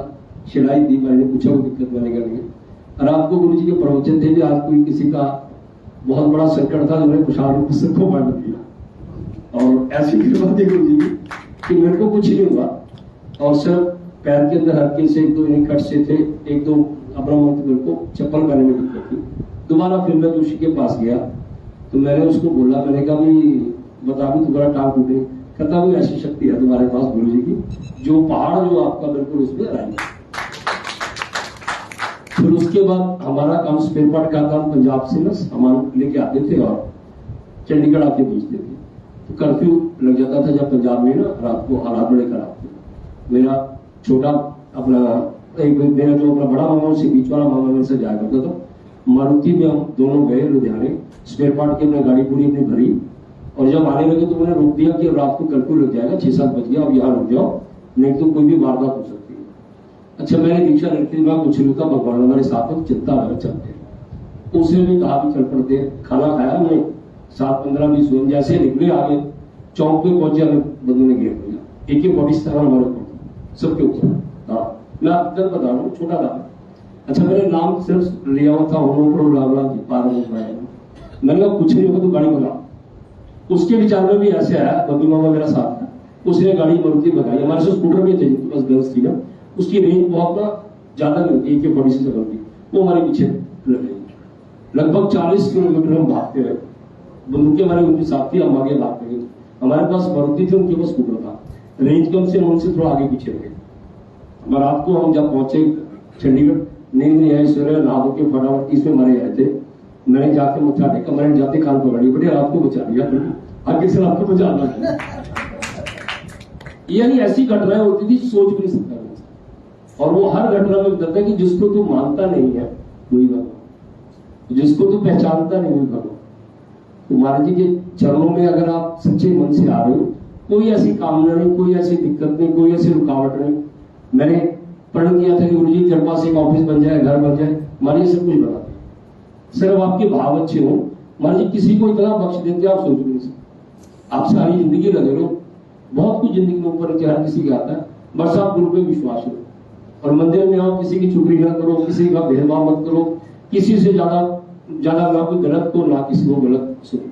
खिलाई दी। मैंने पूछा कोई दिक्कत मैंने कर ली। रात को गुरु जी के प्रवचन थे कि आज कोई किसी का बहुत बड़ा संकट था, जो खुशहाल रूप से सबको बांट दिया। और ऐसी कृपा थी गुरु जी की कि मेरे को कुछ नहीं हुआ। और सिर्फ पैर के अंदर हल्के से 1-2 कट से थे, 1-2 अपना मेरे को चप्पल पहनने में दिक्कत थी। दोबारा फिर मैं जोशी के पास गया तो मैंने उसको बोला, मैंने कहा भाई बता भी तुम्हारा टांग टूटे। कहता कोई ऐसी शक्ति है तुम्हारे पास गुरु जी की, जो पहाड़ जो आपका बिल्कुल उसमें आएगी। फिर उसके बाद हमारा काम स्पेयर पार्ट का काम पंजाब से ना सामान लेके आते थे और चंडीगढ़ आके बेचते थे। तो कर्फ्यू लग जाता था जब पंजाब में ना, रात को हालात बड़े खराब थे। मेरा छोटा अपना मेरा जो अपना बड़ा मामा उससे बीच वाला मामा मेरे से जाया करता था। मारुति में हम दोनों गए लुधियाने, स्पेयर पार्ट की हमने गाड़ी पूरी अपनी भरी और जब आने लगे तो उन्होंने रोक दिया कि रात को कर्फ्यू लग जाएगा, 6-7 बज गया, अब यहाँ रुक जाओ, नहीं तो कोई भी वारदात हो सकती है। अच्छा मैंने दीक्षा रखी, मैं कुछ नहीं था, भगवान हमारे साथ में चिंता लगा चलते। उसने भी कहा भी चल पड़ते। खाना खाया हमने 7-15-20 हुए, जैसे निकले आगे चौक पे पहुंचे, हमें बंदों ने घेर लिया। AK-47 हमारे ऊपर सबके ऊपर। हाँ मैं आपको बता रहा हूँ, छोटा था। अच्छा मैंने नाम सिर्फ लिया हुआ था, मैंने कहा कुछ नहीं होगा तो गाड़ी भगा। उसके विचार में भी ऐसे आया, बंदी मामा मेरा साथ था, उसने गाड़ी मारुति भगाई। हमारे से स्कूटर भी थे, बस गर्ल्स थी ना, उसकी रेंज बहुत ना ज्यादा नहीं होती, AK-47 की, वो हमारे पीछे लग गई। लगभग 40 किलोमीटर हम भागते रहे, बंदूकें हमारे उनके साथ थी, हम आगे भागते गए। हमारे पास मारुति थी, उनके पास स्कूटर था, रेंज कम से उनसे थोड़ा आगे पीछे रहे। रात को हम जब पहुंचे चंडीगढ़, नींद नहीं आई, सूर्य नहा के फटाफट इसमें मरे आए थे। मैंने जाके मथा टेका, मैंने जाते कान पकड़ी, बड़े आपको बचा लिया, आगे से आपको बचाना है। यानी ऐसी घटनाएं होती थी सोच भी नहीं सकता। और वो हर घटना में बताता है कि जिसको तू मानता नहीं है वही भगवान, जिसको तू पहचानता नहीं वही भगवान। तो महाराज जी के चरणों में अगर आप सच्चे मन से आ रहे हो, कोई ऐसी कामना नहीं, कोई ऐसी दिक्कत नहीं, कोई ऐसी रुकावट नहीं। मैंने प्रण किया था कि गुरु जी कृपा से एक ऑफिस बन जाए, घर बन जाए, महाराज जी सब कुछ बना दिया। सिर्फ आपके भाव अच्छे हो, महाराज जी किसी को इतना बख्श देते आप सोच भी नहीं सकते। आप सारी जिंदगी लगे रहो, बहुत कुछ जिंदगी में ऊपर नीचे हर किसी के आता है, बस आप गुरु पे विश्वास रखो और मंदिर में आओ, किसी की चुगली ना करो, किसी का भेदभाव मत करो, किसी से ज्यादा ना कोई गलत को, ना किसी को गलत सुनो।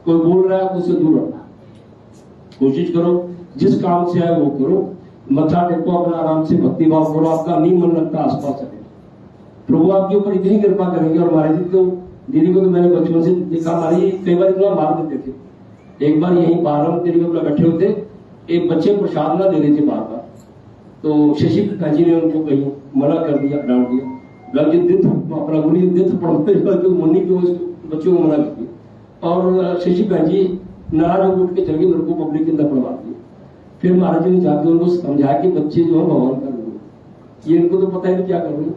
कोई बोल रहा है तो उससे दूर रहना, कोशिश करो जिस काम से आए वो करो, मत्था टेको, अपना आराम से भक्ति भाव करो, आपका नहीं मन लगता आसपास चले, प्रभु आपके ऊपर इतनी कृपा करेंगे। और महाराज जी तो दीदी को तो मैंने बचपन से देखा, महाराज जी कई बार इतना मार देते थे। एक बार यहीं बारह तेरी में बैठे होते, एक बच्चे प्रसाद ना दे रहे थे बार बार, तो शशि जी ने उनको कहीं मना कर दिया, डांट दिया, अपना गुरु पढ़ते मुन्नी के बच्चों को मना कर दिया। और शशि जी नाराज होकर उठ के चल गए, मेरे को पब्लिक के अंदर पढ़वा दिया। फिर महाराज जी ने जाकर उनको समझाया कि बच्चे जो है भगवान का रूप, ये इनको तो पता ही नहीं क्या कर रहे,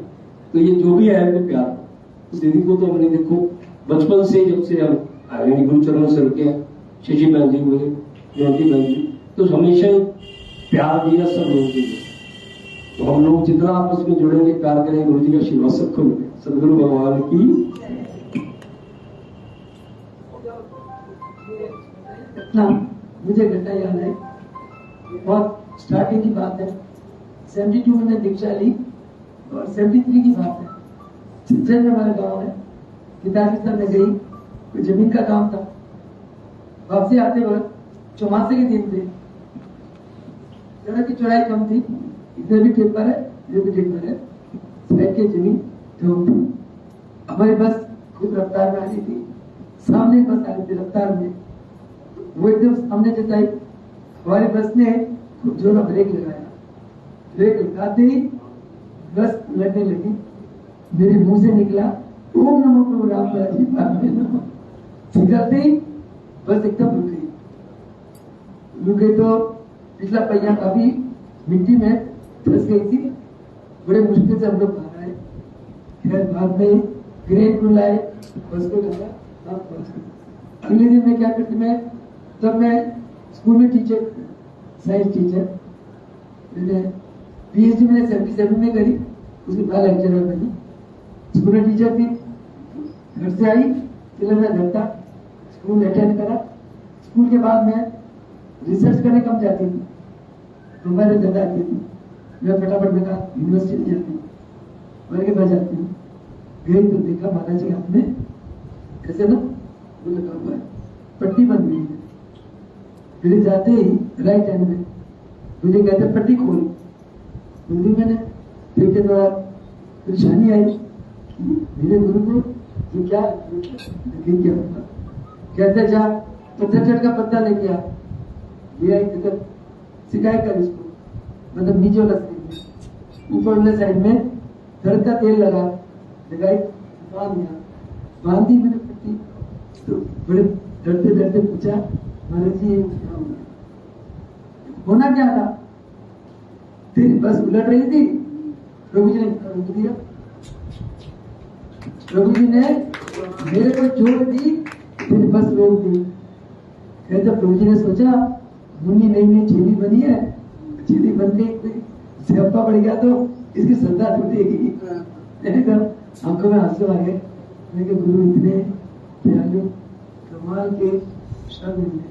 तो ये जो भी है इनको प्यार। दीदी को तो हमने देखो बचपन से, जब से हम आए गुरु चरणों से रुके हैं, शशि बहन जी हुए, जयंती बहन जी, तो हमेशा ही प्यार दिया सब लोगों को। तो हम लोग जितना आपस में जुड़ेंगे, प्यार करेंगे, गुरु जी का आशीर्वाद सबको मिले। सदगुरु भगवान की ना मुझे घटना याद है, बहुत स्टार्टिंग की बात है, 72 में मैंने दीक्षा ली और 73 की बात है। सिंचन में हमारे गाँव है, किताबिस्तान में गई, कोई जमीन का काम था, वापसी आते वक्त चौमासे के दिन थे, सड़क की चौड़ाई कम थी, इधर भी टिप्पर है, इधर भी टिप्पर है, साइड की जमीन तो हमारी बस खूब रफ्तार में आ रही थी, सामने बस आ रही थी रफ्तार में, वो एकदम सामने जताई, हमारी बस ने खूब जोर का ब्रेक लगाया, ब्रेक लगाते ही बस उलटने लगी, मेरे मुंह से निकला ओम नमो प्रभु रामदास जी पाद में नमो, निकलते ही बस एकदम रुक गई तो पिछला पहिया काफी मिट्टी में फंस गई थी, बड़े मुश्किल से हम लोग बाहर आए। खैर बाद में ग्रेन को लाए, बस को लगा, आप पहुंच गए। अगले दिन में क्या करती, मैं तब मैं स्कूल में टीचर, साइंस टीचर, मैंने PhD मैंने 77 में करी, उसके बाद लेक्चरर बनी। स्कूल में टीचर थी, घर से आई, फिर मैं घंटा स्कूल अटेंड करा। स्कूल के बाद मैं रिसर्च करने कम जाती थी, तो मैं ज्यादा आती थी, मैं फटाफट में कहा यूनिवर्सिटी नहीं जाती, मैं के पास जाती हूँ। गई तो देखा माता जी के हाथ में ऐसे ना वो लगा हुआ है, पट्टी बन गई है। फिर जाते ही राइट हैंड में मुझे कहते पट्टी खोल, बोली मैंने। फिर के थोड़ा परेशानी आई, मेरे गुरु को ये क्या क्या होगा, कहते जा पत्थर का पत्ता लेके आ, ये आई शिकायत कर इसको, मतलब नीचे वाला साइड में, ऊपर वाले साइड में दर्द का तेल लगाई, बांधी मैंने पट्टी। तो बड़े डरते डरते पूछा महाराज जी क्या हो गया, होना क्या था। फिर बस उलट रही थी, प्रभु जी ने रोक दिया, प्रभु जी ने मेरे को छोड़ दी, फिर बस रोक दी। कहते प्रभु जी ने सोचा मुन्नी नई नई चेली बनी है, चेली बन गई, सिरप्पा बढ़ गया तो इसकी श्रद्धा टूटेगी। तो आंखों में आंसू आ गए, मेरे गुरु इतने दयालु कमाल के शब्द मिले।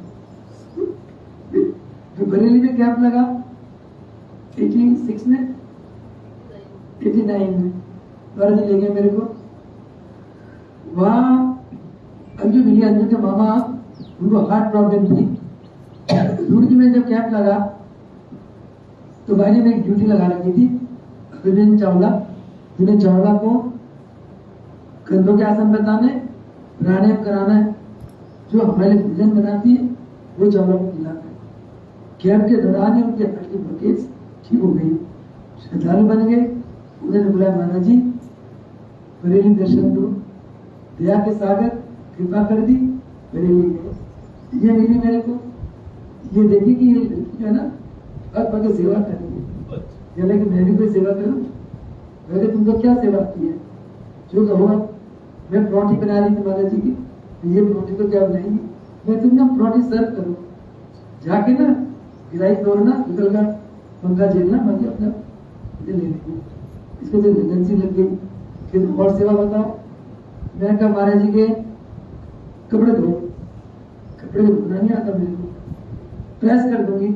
जो बरेली में कैंप लगा 86 में 89 में द्वारा जी ले गए मेरे को, वहां अंजू मिली, अंजू के मामा उनको हार्ट प्रॉब्लम थी। रुड़की में जब कैंप लगा तो भाई ने मेरी ड्यूटी लगा रखी थी, विपिन चावला, जिन्हें चावला को कंधों के आसन बताने, प्राणायाम कराना है, जो हमारे भोजन बनाती है वो चावला को खिलाना है। कैंप के दौरान ही उनके हार्ट की ब्लॉकेज ठीक हो गई, श्रद्धालु बन गए। उन्होंने बोला महाराज जी बरेली दर्शन दो, दया के सागर कृपा कर दी, बरेली गए। ये मिली मेरे को, ये देखी कि ये लड़की जो है ना अब पहले सेवा करेंगे, कहने कि मैं भी कोई सेवा करूं। मैंने तुमको क्या सेवा की है? जो कहो मैं परोठी बना रही थी महाराज जी की, ये परोठी तो क्या बनाएंगी, मैं तुम ना परोठी सर्व करो, जाके ना गिलाई तोड़ना, निकल का पंखा झेलना, बाकी अपना ले लेंगे। इसको तो एजेंसी लग गई। फिर और सेवा बताओ। मैं कहा महाराज जी के कपड़े धो, कपड़े धोना नहीं आता मेरे को, प्रेस कर दूंगी,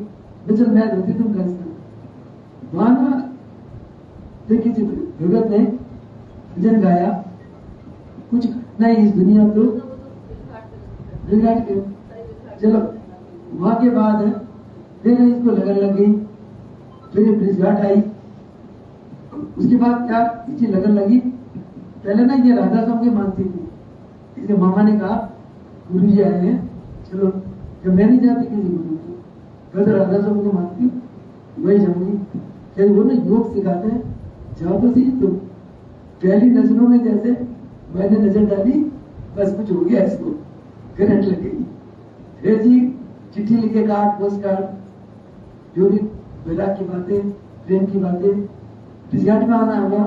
चल मैं धोती तुम प्रेस कर। वहां ना देखिए भगत ने भजन गाया, कुछ नहीं इस दुनिया तो बिगाड़ के। चलो वहां के बाद फिर इसको लगन लग गई, फिर ब्रिजघाट आई। उसके बाद क्या इसी लगन लगी, पहले ना ये राधा स्वामी मानती थी, इसलिए मामा ने कहा गुरु जी आए हैं, चलो जब मैं नहीं जाती किसी गुरु को, मैं तो राधा स्वामी को मानती हूँ, वही जाऊंगी। फिर वो ना योग सिखाते हैं, जाओ तो सही। तो पहली नजरों में जैसे मैंने नजर डाली, बस कुछ हो गया, इसको करंट लग गई। फिर जी चिट्ठी लिखे, कार्ड, पोस्ट कार्ड, जो भी वैराग की बातें, प्रेम की बातें, ब्रिजघाट में आना होगा।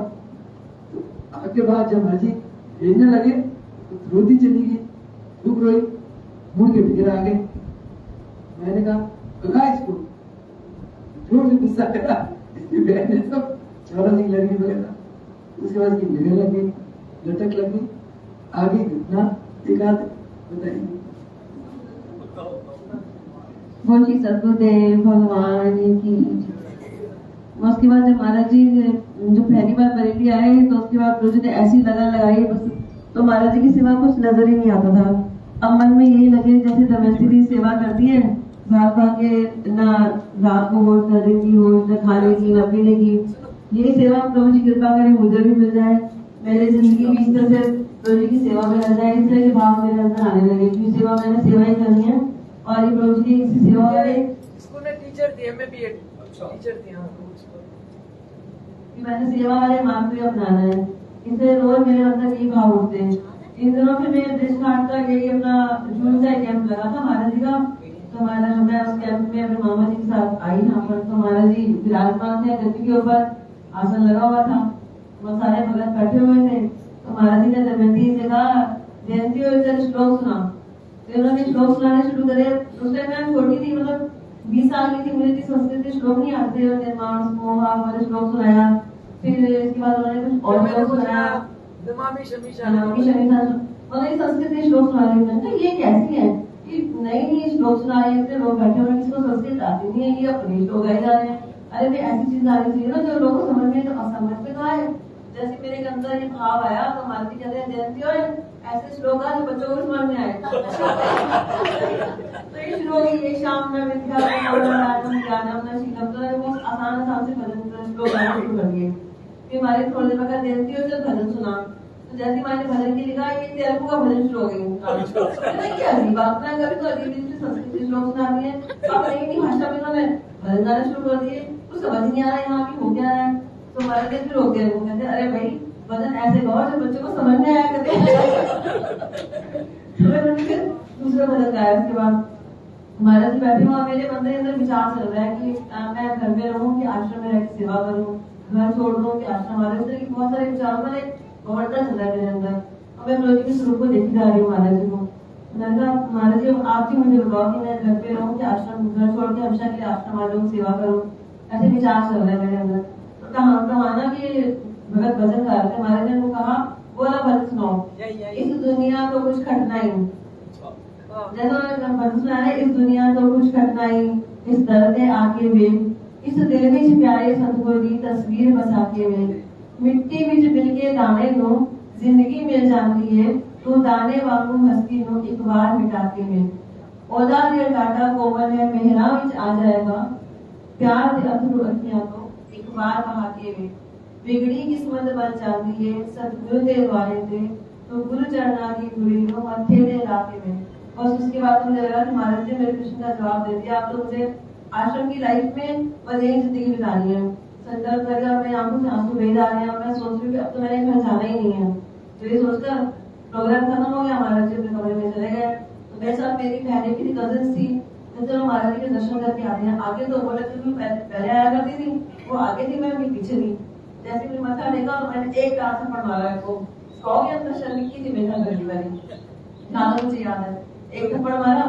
तो आपके बाद जब हाजी भेजने लगे तो रोती चली गई, खूब रोई, मुड़ के फिर आ गए। मैंने कहा इसको जोर से गुस्सा करा, इसकी बहन ने सब चौरा सी लड़की वगैरह। उसके बाद की लगन लग गई, लटक लग गई। आगे घटना एक आध बताएंगे। बोलिए सतगुरुदेव भगवान की। उसके बाद जब महाराज जी जो पहली बार बरेली आए तो उसके बाद प्रभु जी ने ऐसी लगन लगाई, बस तो महाराज जी की सिवा कुछ नजर ही नहीं आता था। अब मन में यही लगे जैसे दमयंती दी सेवा करती है, भाग भाग के ना रात को होश, न दिन की होश, न खाने की न पीने की। यही सेवा प्रभु जी कृपा करे मुझे भी मिल जाए, मेरी जिंदगी भी इस तरह से प्रभु जी की सेवा में लग जाए, इस तरह के भाव मेरे अंदर आने लगे कि सेवा मैंने सेवा ही करनी है। और ये प्रभु जी की इसी सेवा में स्कूल में टीचर थी, मैं बीएड टीचर थी। मैंने सेवा वाले मार्ग को अपनाना है, इसलिए रोज मेरे अंदर यही भाव उठते हैं। इन दिनों में मैं ब्रिजघाट का यही अपना जून का कैंप लगा था महाराज जी का, तो हमारा मैं उस कैंप में अपने मामा जी के साथ आई यहाँ पर। तो महाराज जी विराजमान थे, गद्दी के ऊपर आसन लगा हुआ था, बहुत सारे भगत बैठे हुए थे। तो महाराज जी ने दमयंती से कहा जयंती हो चल श्लोक सुना। तो उन्होंने श्लोक सुनाने शुरू करे। उस टाइम मैं छोटी थी, मतलब 20 साल की थी, मुझे संस्कृत के श्लोक नहीं आते, निर्माण मोहा वाले श्लोक सुनाया। फिर इसके बाद उन्होंने कुछ और श्लोक सुनाया, संस्कृत के श्लोक सुना रहे थे। ये कैसी है, ये नई श्लोक सुना रहे हैं, लोग बैठे हुए जिसको संस्कृत आती नहीं है, ये अपने श्लोक गाए जा रहे हैं। अरे भाई ऐसी चीज आनी चाहिए ना जो लोगों को समझ में, तो असमझ में तो आए। जैसे मेरे अंदर ये भाव आया तो महाराज जी कहते हैं जयंती हो ऐसे श्लोक जो बच्चों को समझ में आए। तो ये श्लोक ये शाम में विद्या ज्ञानम न शीलम, तो वो आसान से भजन श्लोक गाना शुरू कर दिए। फिर हमारे थोड़ी देर बाद जयंती हो जब भजन सुना, तो जैसे मैंने भजन की लिखा ये तेलुगु का भजन शुरू हो गई। क्या अजीब बात है, कभी तो अजीब संस्कृत श्लोक सुना दिए, अपने ही भाषा में उन्होंने भजन गाना शुरू कर दिए। कुछ समझ नहीं आ रहा है यहाँ की हो क्या है। तो हमारे दिन फिर हो गया, वो कहते अरे भाई भजन ऐसे गाओ जो बच्चों को समझ में आया करते। तो मैंने फिर दूसरा भजन गाया। उसके बाद महाराज जी बैठे हुआ, मेरे मन के अंदर विचार चल रहा है कि मैं घर में रहूं कि आश्रम में रह के सेवा करूं, घर छोड़ दूं कि आश्रम। हमारे अंदर बहुत सारे विचारों में बढ़ता चल रहा है मेरे अंदर। और मैं प्रभु जी के स्वरूप को देखी जा रही हूँ महाराज जी को। मैंने कहा महाराज जी आप ही मुझे बताओ कि मैं घर पे रहूं कि आश्रम, घर छोड़ के हमेशा के लिए आश्रम आ जाऊं, सेवा करूं। ऐसे विचार चल रहे हैं मेरे अंदर। तो कहा कि भगत भजन गा रहे थे, महाराज ने कहा बोला भजन सुनाओ, इस दुनिया तो कुछ खटनाई। जैसा भजन सुना है, इस दुनिया तो कुछ खटनाई, इस दर्द आके वे, इस दिल में प्यारे सतगुरु की तस्वीर बसा के वे, मिट्टी बिच मिलके दाने नो जिंदगी मिल जाती है, तो दाने वांगू हस्ती नो एक बार मिटा के वे, ओदा दे डाटा कोमल है मेहरा बिच आ जाएगा, प्यार दे अथरू अखियां तो एक बार बहा के वे, बिगड़ी किस्मत बन जाती है सतगुरु दे द्वारे थे, तो गुरु चरणा की धूली नो मत्थे दे लाके में। बस उसके बाद मुझे लगा कि महाराज जी मेरे प्रश्न का जवाब दे दिया। आप तो मुझे आश्रम की लाइफ में बस यही जिंदगी बितानी है। संकल्प करके अपने आंखों से आंसू बह जा रहे हैं। मैं सोच रही हूँ कि अब तो मैंने घर जाना ही नहीं है। तो ये सोचकर प्रोग्राम खत्म हो गया, महाराज जी अपने कमरे में चले गए। तो मेरे साथ मेरी बहनें भी थी, कजिन्स थी, तो चलो महाराज जी के दर्शन करके आते हैं। आगे तो बोले तो पहले आया करती थी, वो आगे थी, मैं भी पीछे थी। जैसे मैंने मथा टेका तो मैंने एक रात से पढ़वाया है, 100 के अंदर शर्मी की थी मेरा घर वाली, ज्यादा मुझे याद है। एक थप्पड़ मारा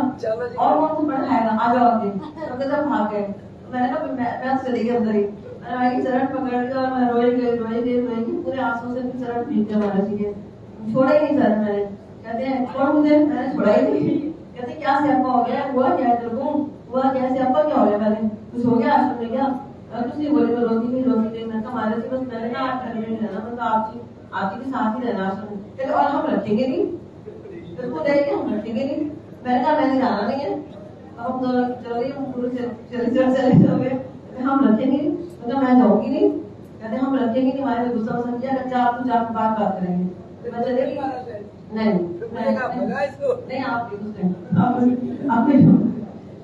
और वो थप्पड़ खाएगा, आ जाओ आगे, तो सब भाग गए। मैंने कहा मैं चली गई अंदर ही, मैंने चरण पकड़ कर और मैं रोई गई पूरे आंसू से चरण पीट गया महाराज जी के, छोड़ा ही नहीं सर मैंने। कहते हैं छोड़ मुझे, मैंने छोड़ा ही नहीं। कहते क्या स्यापा हो गया, हुआ क्या तेरे को, हुआ क्या स्यापा क्या हो गया, मैंने कुछ हो गया आश्रम में क्या, कुछ नहीं बोली तो रोती गई। मैंने कहा महाराज जी बस मैंने ना आप घर में नहीं रहना, मैं तो आपके के साथ ही रहना आश्रम में। कहते और हम रखेंगे नहीं, तेरे को देख के हम रखेंगे नहीं। मैंने कहा मैंने जाना नहीं है, अब हम दोनों चले जाओगे, हम रखेंगे नहीं। मतलब मैं जाऊंगी नहीं, कहते हम रखेंगे नहीं, हमारे गुस्सा वुस्सा किया, कहते आप तो जाकर बात करेंगे। मैं चले नहीं आप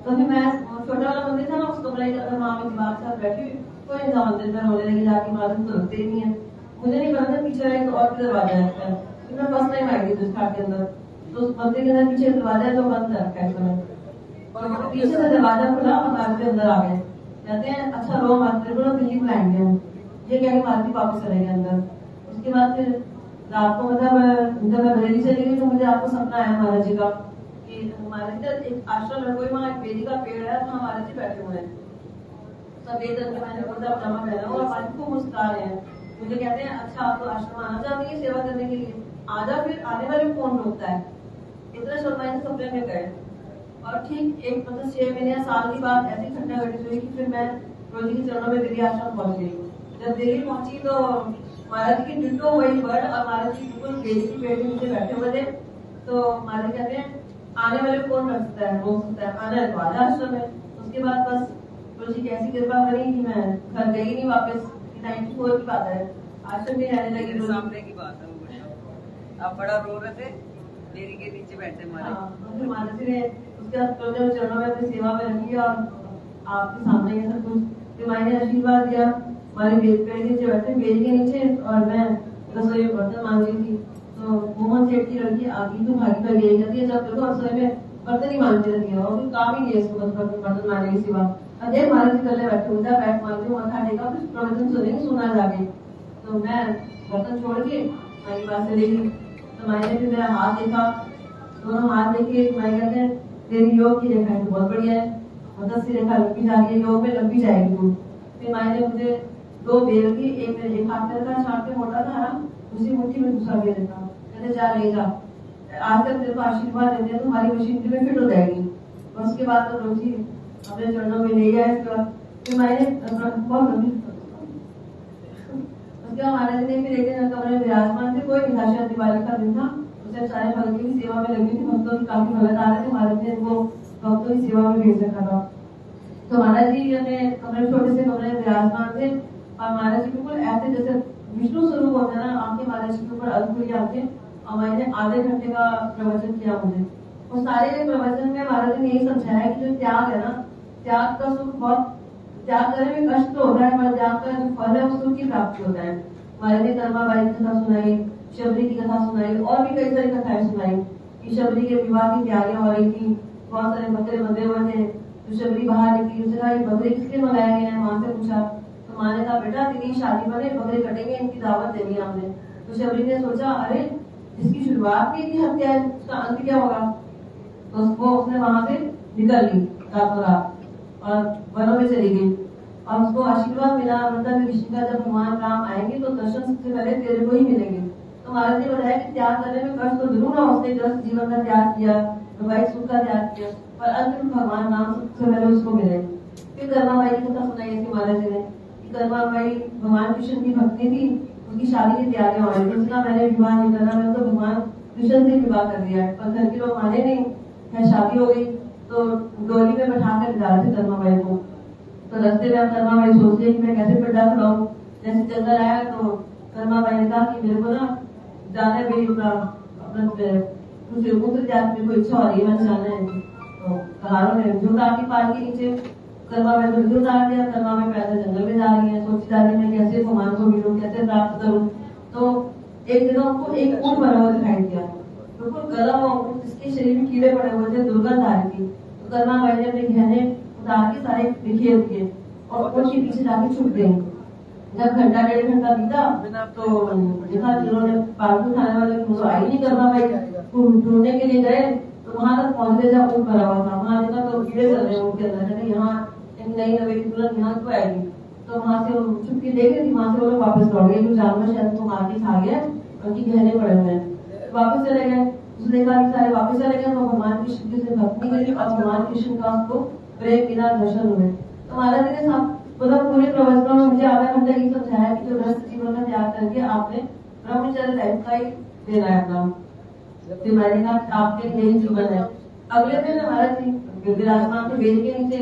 तो फिर मैं छोटा वाला मंदिर था ना, उस कमरे के अंदर माँ में दिमाग साथ बैठी हुई, कोई इंसान मंदिर में रोने लगी जाके, मालूम तो लगते ही नहीं है। मुझे नहीं पता था पीछे एक और भी दरवाजा है, मैं फर्स्ट टाइम आई थी घाट के अंदर, तो उस मंदिर के अंदर पीछे दरवाजा है जो बंद रखा है समय, और पीछे से दरवाजा खुला और मार्ग के अंदर आ गए। कहते हैं अच्छा रो मारते को दिल्ली बुलाएंगे हम, ये क्या मारती वापस चले गए अंदर। उसके बाद फिर रात को मतलब जब मैं बरेली चली गई तो मुझे आपको सपना आया महाराज जी का कि हमारे इधर एक आश्रम है, कोई वहाँ एक बेरी का पेड़ है, तो महाराज जी बैठे हुए हैं सफेद रंग के, मैंने कुर्ता पजामा पहना और हमारे खूब मुस्कुरा रहे हैं। मुझे कहते हैं अच्छा आप तो आश्रम आना चाहती है सेवा करने के लिए, आजा, फिर आने वाले को कौन रोकता है। इतना शर्माए सपने में गए और ठीक एक मतलब 6 महीने या साल की बात ऐसी घटना घटित हुई कि फिर मैं रोजी के चरणों में दिल्ली आश्रम पहुंच गई। जब दिल्ली पहुंची तो महाराज जी की डिट्टो वही बर्ड और महाराज जी बिल्कुल बेली की पेड़ के नीचे बैठे हुए थे। तो महाराज कहते हैं आने वाले को कौन रख सकता है, रोक सकता है, आना है तो आजा आश्रम में। उसके बाद बस गुरु जी की ऐसी कृपा बनी कि मैं घर गई नहीं वापस। 94 की बात है, आश्रम में रहने लगी। सामने की बात है वो, आप बड़ा रो रहे थे, डेरी के नीचे बैठे फिर महाराज जी ने उसके बाद चरणों में अपनी सेवा में रखी और आपके सामने ये सब कुछ फिर मैंने आशीर्वाद दिया। हमारे बेद पेड़ के नीचे बैठे, बेद के नीचे, और मैं रसोई में बर्तन मांग रही थी। तो मोहन सेठ की लड़की आगी तो भागी पर यही कहती है जब देखो रसोई में बर्तन ही मांगती रहती है और काम ही नहीं है इसको, बस बर्तन मांगने की सिवा। अजय महाराज जी गले बैठे होता बैठ मांगती हूँ, मथा टेका, कुछ प्रवचन सुनेंगे, सुना जाके। तो मैं बर्तन छोड़ के माई के पास चली गई। तो माई ने फिर मेरा हाथ देखा, दोनों हाथ देखे, माई कहते हैं तेरी योग की रेखा तो बहुत बढ़िया है, मदद सी रेखा लंबी जा रही है, योग में लंबी जाएगी तू। फिर माई ने मुझे 2 बेल की, एक हाथ में रखा, छाप के मोटा था उसी मुट्ठी में दूसरा बेल रखा, कहते जा ले जा, आज तक तेरे को आशीर्वाद देते हैं, तुम्हारी मशीनरी में फिट हो जाएगी। और उसके बाद तो रोजी अपने चरणों में ले गया। इसके बाद फिर मैंने बहुत लंबी, उसके बाद महाराज ने फिर एक दिन कमरे में विराजमान थे, कोई निराशा दिवाली का दिन था, उसे सारे भक्तों की सेवा में लगी थी, भक्तों की काफी भगत आ रहे थे, महाराज ने वो भक्तों की सेवा में भेज रखा था। तो महाराज जी अपने कमरे, छोटे से कमरे में विराजमान थे और महाराज जी बिल्कुल ऐसे जैसे विष्णु स्वरूप होता है ना, आंखें महाराज जी के ऊपर अद्भुत आंखें। और मैंने आधे घंटे का प्रवचन किया मुझे। और सारे प्रवचन में महाराज जी ने यही समझाया कि जो त्याग है ना, त्याग का सुख बहुत, त्याग करने में कष्ट तो होता है, पर त्याग का जो फल है उस सुख की प्राप्ति होता है। महाराज ने कर्माबाई की कथा सुनाई, शबरी की कथा सुनाई और भी कई सारी कथाएं सुनाई कि शबरी के विवाह की तैयारियां हो रही थी, बहुत सारे बकरे बंधे हुए थे। तो शबरी बाहर निकली, उसने कहा ये बकरे किसके मंगाए गए हैं, माँ से पूछा। तो माँ ने कहा बेटा तेरी शादी पर बकरे कटेंगे, इनकी दावत देनी है हमने। तो शबरी ने सोचा अरे जिसकी शुरुआत की थी हत्या है, उसका अंत क्या होगा। तो उसने वहां से निकल ली रातों रात और वनों में चली गई और उसको आशीर्वाद मिला वृंदा में ऋषि का, जब भगवान राम आएंगे तो दर्शन सबसे पहले तेरे को ही मिलेंगे। तो महाराज ने बताया कि त्याग करने में कष्ट तो जरूर ना, उसने ग्रस्त जीवन का त्याग किया, वैवाहिक सुख का त्याग किया, पर अंत में भगवान राम सबसे पहले उसको मिले। फिर कर्माबाई की कथा सुनाई ऐसी महाराज जी ने कि कर्माबाई भगवान कृष्ण की भक्ति थी, उसकी शादी की तैयारियां हो रही थी, उसका मैंने विवाह नहीं करना, मैंने तो भगवान कृष्ण से विवाह कर दिया है, पर घर के लोग माने नहीं, है शादी हो गई। तो डोली में बैठा कर जा रहे थे कर्माबाई को। तो रास्ते में कर्माबाई सोच रही कि मैं कैसे पिड्डा खिलाऊं। जैसे जंगल आया तो कर्माबाई ने कहा कि मेरे को ना जाना है भाई अपना कुछ जाकर मेरे को इच्छा हो रही है, मैंने जाना है। तो पहाड़ों में जो काफी पहाड़ के नीचे कर्माबाई को जो उतार दिया। कर्माबाई पैदल जंगल में जा रही है, सोची जा रही है मैं कैसे भगवान को मिलूं, कैसे प्राप्त करूं। तो एक दिन उनको एक ऊँट बना हुआ दिखाई दिया, बिल्कुल गला हुआ ऊँट, जिसके शरीर में कीड़े पड़े हुए थे, दुर्गंध आ रही थी। तो कर्मा भाई ने अपने गहने उतार के सारे बिखेर दिए और उनके पीछे जाके छुप गई। जब घंटा 1.5 घंटा बीता तो देखा जिन्होंने पालतू खाने वाले तो आई नहीं कर्मा भाई, ढूंढने के लिए गए तो वहां तक पहुंचे जब ऊपर भरा हुआ था, वहां देखा तो कीड़े चल रहे हैं उनके अंदर, यहाँ नई नवेली दुल्हन यहाँ क्यों आएगी। तो वहां से छुप के देख रही थी, वहां से वो लोग वापस लौट गए, जो जानवर शायद को मार के खा गया, उनकी गहने पड़े हुए हैं। वापस चले गए, उसने देखा कि सारे वापस चले गए, तो भगवान कृष्ण की से भक्ति करी और भगवान कृष्ण का उसको प्रेम बिना दर्शन हुए। तो महाराज जी ने मतलब पूरे प्रवचनों में मुझे आधा घंटा ये समझाया कि जो गृहस्थ जीवन में त्याग करके आपने ब्रह्मचर्य लाइफ का ही देना है अपना, फिर मैंने कहा आपके लिए ही जीवन है। अगले दिन महाराज जी विराजमान थे वेद के नीचे,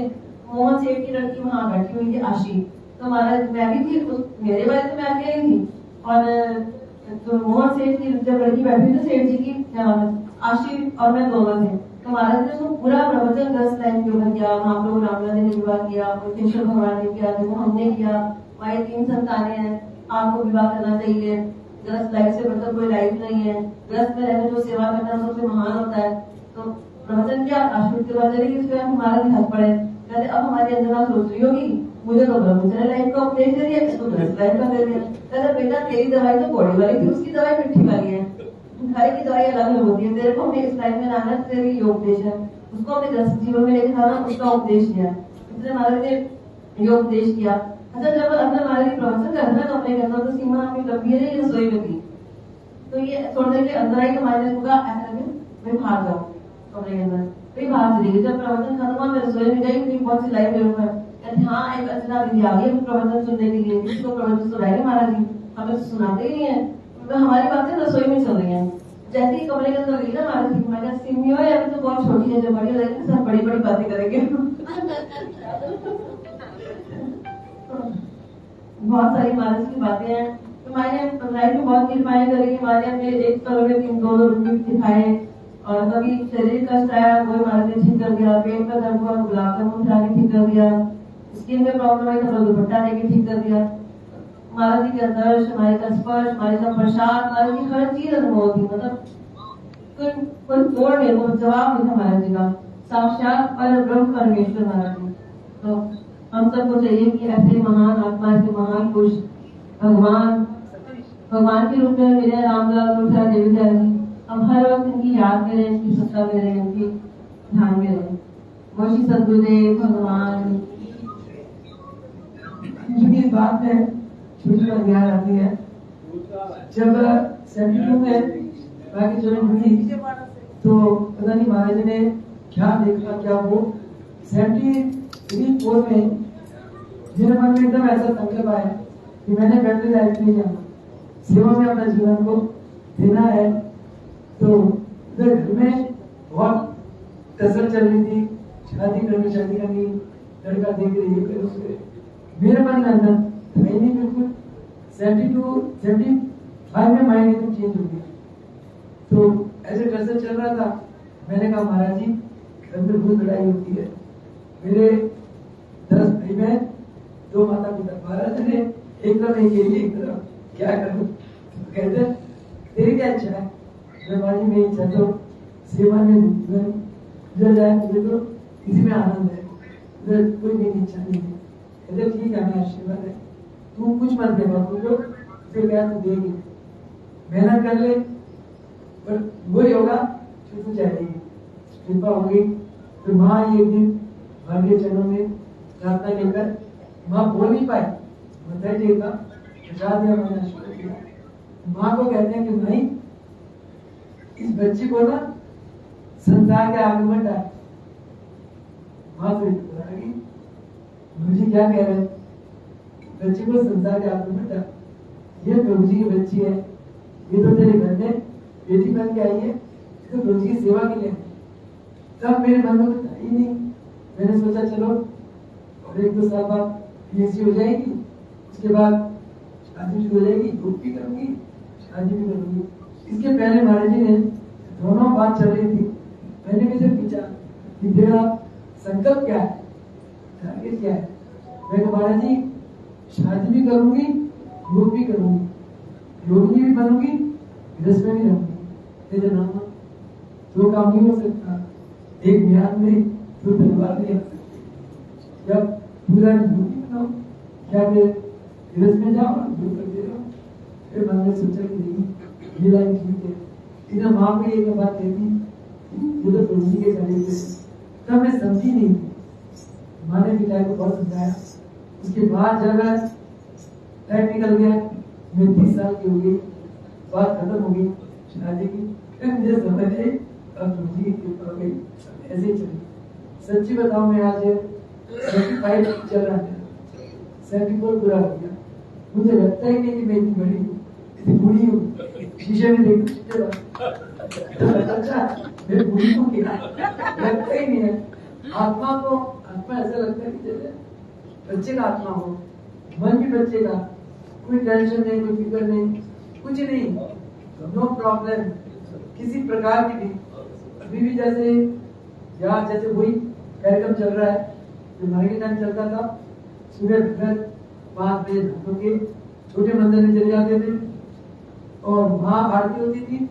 मोहन सेठ की लड़की वहां बैठी हुई थी आशी। तो महाराज मैं भी थी, मेरे बारे में मैं अकेली थी और तो मोहन सेठ की जब लड़की बैठी थी सेठ जी की क्या नाम है आशी और मैं दोनों थे। तो महाराज ने उसको पूरा प्रवचन 10 लाइन के ऊपर किया, महाप्रभु रामलाल ने विवाह किया, केशव भगवान ने किया, देखो हमने किया, हमारी 3 संतानें हैं, आपको विवाह करना चाहिए, गृहस्थ लाइफ से मतलब कोई लाइफ नहीं है, गृहस्थ में रहकर जो सेवा करना सबसे महान होता है। तो प्रवचन क्या आशुष के बाद चलेगी, उसके बाद हमारा ध्यान पड़े, कहते अब हमारी अंजना सोच रही होगी मुझे तो ब्रह्मचर्य लाइफ का उपदेश दे दिया, इसको गृहस्थ लाइफ का दे दिया। कहते बेटा तेरी दवाई तो कौड़ी वाली थी, उसकी दवाई मिट्टी वाली है, हर की दवाई अलग अलग होती है, तेरे को हमने इस लाइफ में लाना तेरे लिए उपदेश है, उसको हमने गृहस्थ जीवन में लेकर जाना उसका उपदेश दिया। इसलिए महाराज ने योग उपदेश किया। अच्छा जब अपने महाराज जी प्रवचन करना तो अपने करना तो सीमा अपनी गंभीर है रसोई में थी, तो ये थोड़ी देर के अंदर आई तो हमारे होगा ऐसा लगे मैं बाहर जाऊँ कमरे के अंदर, फिर बाहर चली गई। जब प्रवचन खत्म हुआ मैं रसोई में गई, फिर बहुत सी लाइव मेरे ऊपर कहते हाँ एक अर्चना दीदी आ गई प्रवचन सुनने के लिए, इसको प्रवचन सुनाएंगे महाराज जी, हमें तो सुनाते ही नहीं है, हमारी बातें रसोई में चल रही है। जैसे ही कमरे के अंदर गई ना महाराज जी, मैं सिमी हो या तो बहुत छोटी है, जब बड़ी हो जाएगी सब बड़ी बड़ी बातें करेंगे बहुत सारी महाराज की बातें हैं। तो मैंने लाइफ में बहुत कृपाएं करी, हमारे हमने एक करोड़ में 3-2 रुपये दिखाए, और कभी शरीर कष्ट आया वो महाराज ने ठीक कर दिया, पेट का दर्द हुआ गुलाब जामुन खिला के ठीक कर दिया, स्किन में प्रॉब्लम आई तो दुपट्टा लेके ठीक कर दिया। महाराज जी का दर्श, हमारे का स्पर्श, हमारे का प्रसाद, महाराज जी हर चीज अनुभव थी, मतलब कोई तोड़ नहीं, वो जवाब नहीं था महाराज जी का, साक्षात पर ब्रह्म परमेश्वर महाराज जी। तो हम सबको चाहिए कि ऐसे महान आत्मा, ऐसे महान पुरुष भगवान के रूप में मिले रामलाल मुखिया देवी जी, हम हर वक्त इनकी याद करें, इनकी सत्ता में रहें, इनकी ध्यान में रहें। वो श्री सद्गुरुदेव भगवान की बात है छोटी बात याद आती है। जब 72 में बाकी ज्वाइन हुई तो पता नहीं महाराज ने क्या देखा, क्या वो 73-4 में मेरे मन में एकदम ऐसा संकल्प आया कि मैंने फैमिली लाइफ में जाना, सेवा में अपना जीवन को देना है। तो उधर घर में बहुत कसर चल रही थी, शादी करनी, लड़का देख रही है, मेरे मन में अंदर था ही नहीं बिल्कुल। 72-75 में माइंड एकदम चेंज हो गया। तो ऐसे कसर चल रहा था, मैंने कहा महाराज जी घर में बहुत लड़ाई होती है, मेरे 10 भाई बहन, 2 माता पिता, महाराज ने एक तरफ एक तरफ क्या करूं, कहते तेरी क्या इच्छा है, महाराज मेरी इच्छा तो सेवा में गुजर जाए, मुझे तो इसी में आनंद है, उधर कोई मेरी इच्छा नहीं है। कहते ठीक है, मैं आशीर्वाद है, तू कुछ मत दे तुझको फिर क्या तू देगी, मेहनत कर ले, पर वही होगा जो तू चाहेगी, कृपा होगी। फिर माँ एक दिन भगवान के चरणों में प्रार्थना लेकर, माँ बोल नहीं पाई, मथुरा जी का बचा दिया, मैंने आशीर्वाद किया। माँ को कहते हैं कि भाई इस बच्चे को ना संसार के आगे मत डाल। माँ तो गुरु जी क्या कह रहे हैं, बच्चे को संसार के आगे मत डाल, ये प्रभु जी की बच्ची है, ये तो तेरे घर में बेटी बन के आई है, तो प्रभु जी की सेवा के लिए। तब मेरे मन में था ही नहीं, मैंने सोचा चलो और 1-2 साल बाद पीएचडी हो जाएगी, उसके बाद शादी शुरू हो जाएगी, ग्रुप भी करूंगी, शादी भी करूंगी। इसके पहले महाराज जी ने दोनों बात चल रही थी, मैंने भी जब पूछा कि तेरा संकल्प क्या है, टारगेट क्या है, मैंने महाराज जी शादी भी करूंगी, योग भी करूंगी, योगी भी बनूंगी, गृहस्थ में भी रहूंगी, तेरे नाम 2 काम नहीं हो सकता, एक म्यान में तो परिवार नहीं आ सकते। जब पूरा ड्यूटी बनाओ, क्या फिर धीरज में जाओ जो करते रहो। फिर मन में सोचा कि नहीं ये लाइन ठीक है। इधर माँ को एक बात कहती ये तो प्रभु जी के चले थे, तब मैं समझी नहीं थी। माँ ने पिता को बहुत समझाया। उसके बाद जब टाइम निकल गया, मैं 30 साल की हो गई, बात खत्म हो गई शादी की, फिर मुझे समझ आई अब प्रभु जी की कृपा हो गई, ऐसे ही चली। सच्ची बताऊं मैं आज 75 चल रहा है, 74 पूरा हो गया। मुझे लगता ही नहीं कि मैं इतनी बड़ी हूँ, इतनी बूढ़ी हूँ। शीशे में देखो अच्छा मैं बूढ़ी हूँ क्या, लगता ही नहीं है। आत्मा ऐसा लगता है कि जैसे बच्चे का आत्मा हो, मन भी बच्चे का, कोई टेंशन नहीं, कोई फिक्र नहीं, कुछ नहीं, नो प्रॉब्लम किसी प्रकार की भी। अभी भी जैसे यहाँ जैसे वही कार्यक्रम चल रहा है जो हमारे टाइम चलता था। सुबह 5 बजे हम के छोटे मंदिर में चले जाते थे और वहाँ आरती होती थी।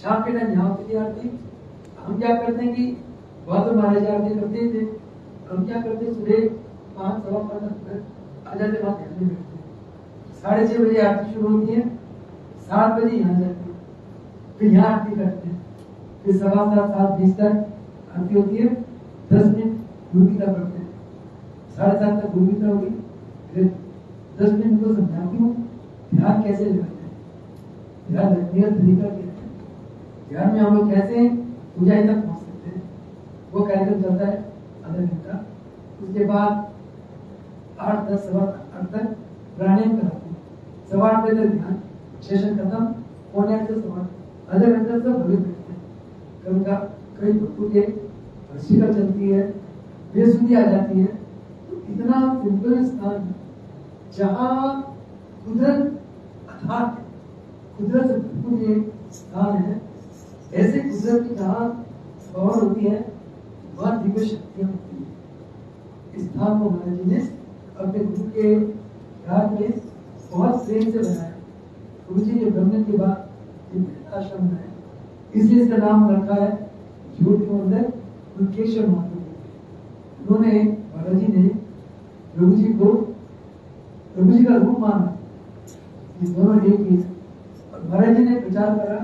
शाम के टाइम यहाँ होती थी आरती। हम क्या करते हैं कि वहाँ तो महाराज आरती करते थे, हम क्या करते सुबह 5 सवा 5 आ जाते, वहाँ ध्यान में बैठते। 6:30 बजे आरती शुरू होती है, 7 बजे यहाँ जाते हैं, फिर यहाँ आरती करते हैं, फिर 7:15 7:20 तक आरती होती है। 10 मिनट गुरु गीता पढ़ते हैं, 7:30 तक गुरु गीता होगी। फिर 10 मिनट को समझाती हूँ ध्यान कैसे लगाते हैं, ध्यान रखने का तरीका क्या है, ध्यान में हम लोग कैसे ऊंचाई तक पहुँच सकते हैं। वो कार्यक्रम चलता है आधा घंटा। उसके बाद 8 10 सवा 8 तक प्राणायाम कराते हैं। 8:15 बजे तक ध्यान सेशन खत्म, 8:45 से 8:15 आधा घंटा सब भले बैठते हैं। कई भक्तों के हर्षिका चलती है, बेसुधी आ जाती है। तो इतना सिंपल स्थान जहाँ कुदरत अथाह है, कुदरत से भरपूर ये स्थान है। ऐसे कुदरत की जहाँ पावर होती है वहाँ दिव्य शक्तियाँ होती है। इस स्थान को महाराज जी ने अपने गुरु के याद में बहुत प्रेम से बनाया। गुरु जी ने ब्रह्मन के बाद आश्रम बनाया, इसलिए इसका नाम रखा है झूठ के अंदर कुलकेश्वर महादेव। उन्होंने महाराज जी ने प्रभु जी को प्रभु जी का रूप माना, ये दोनों एक ही है। और महाराज जी ने प्रचार करा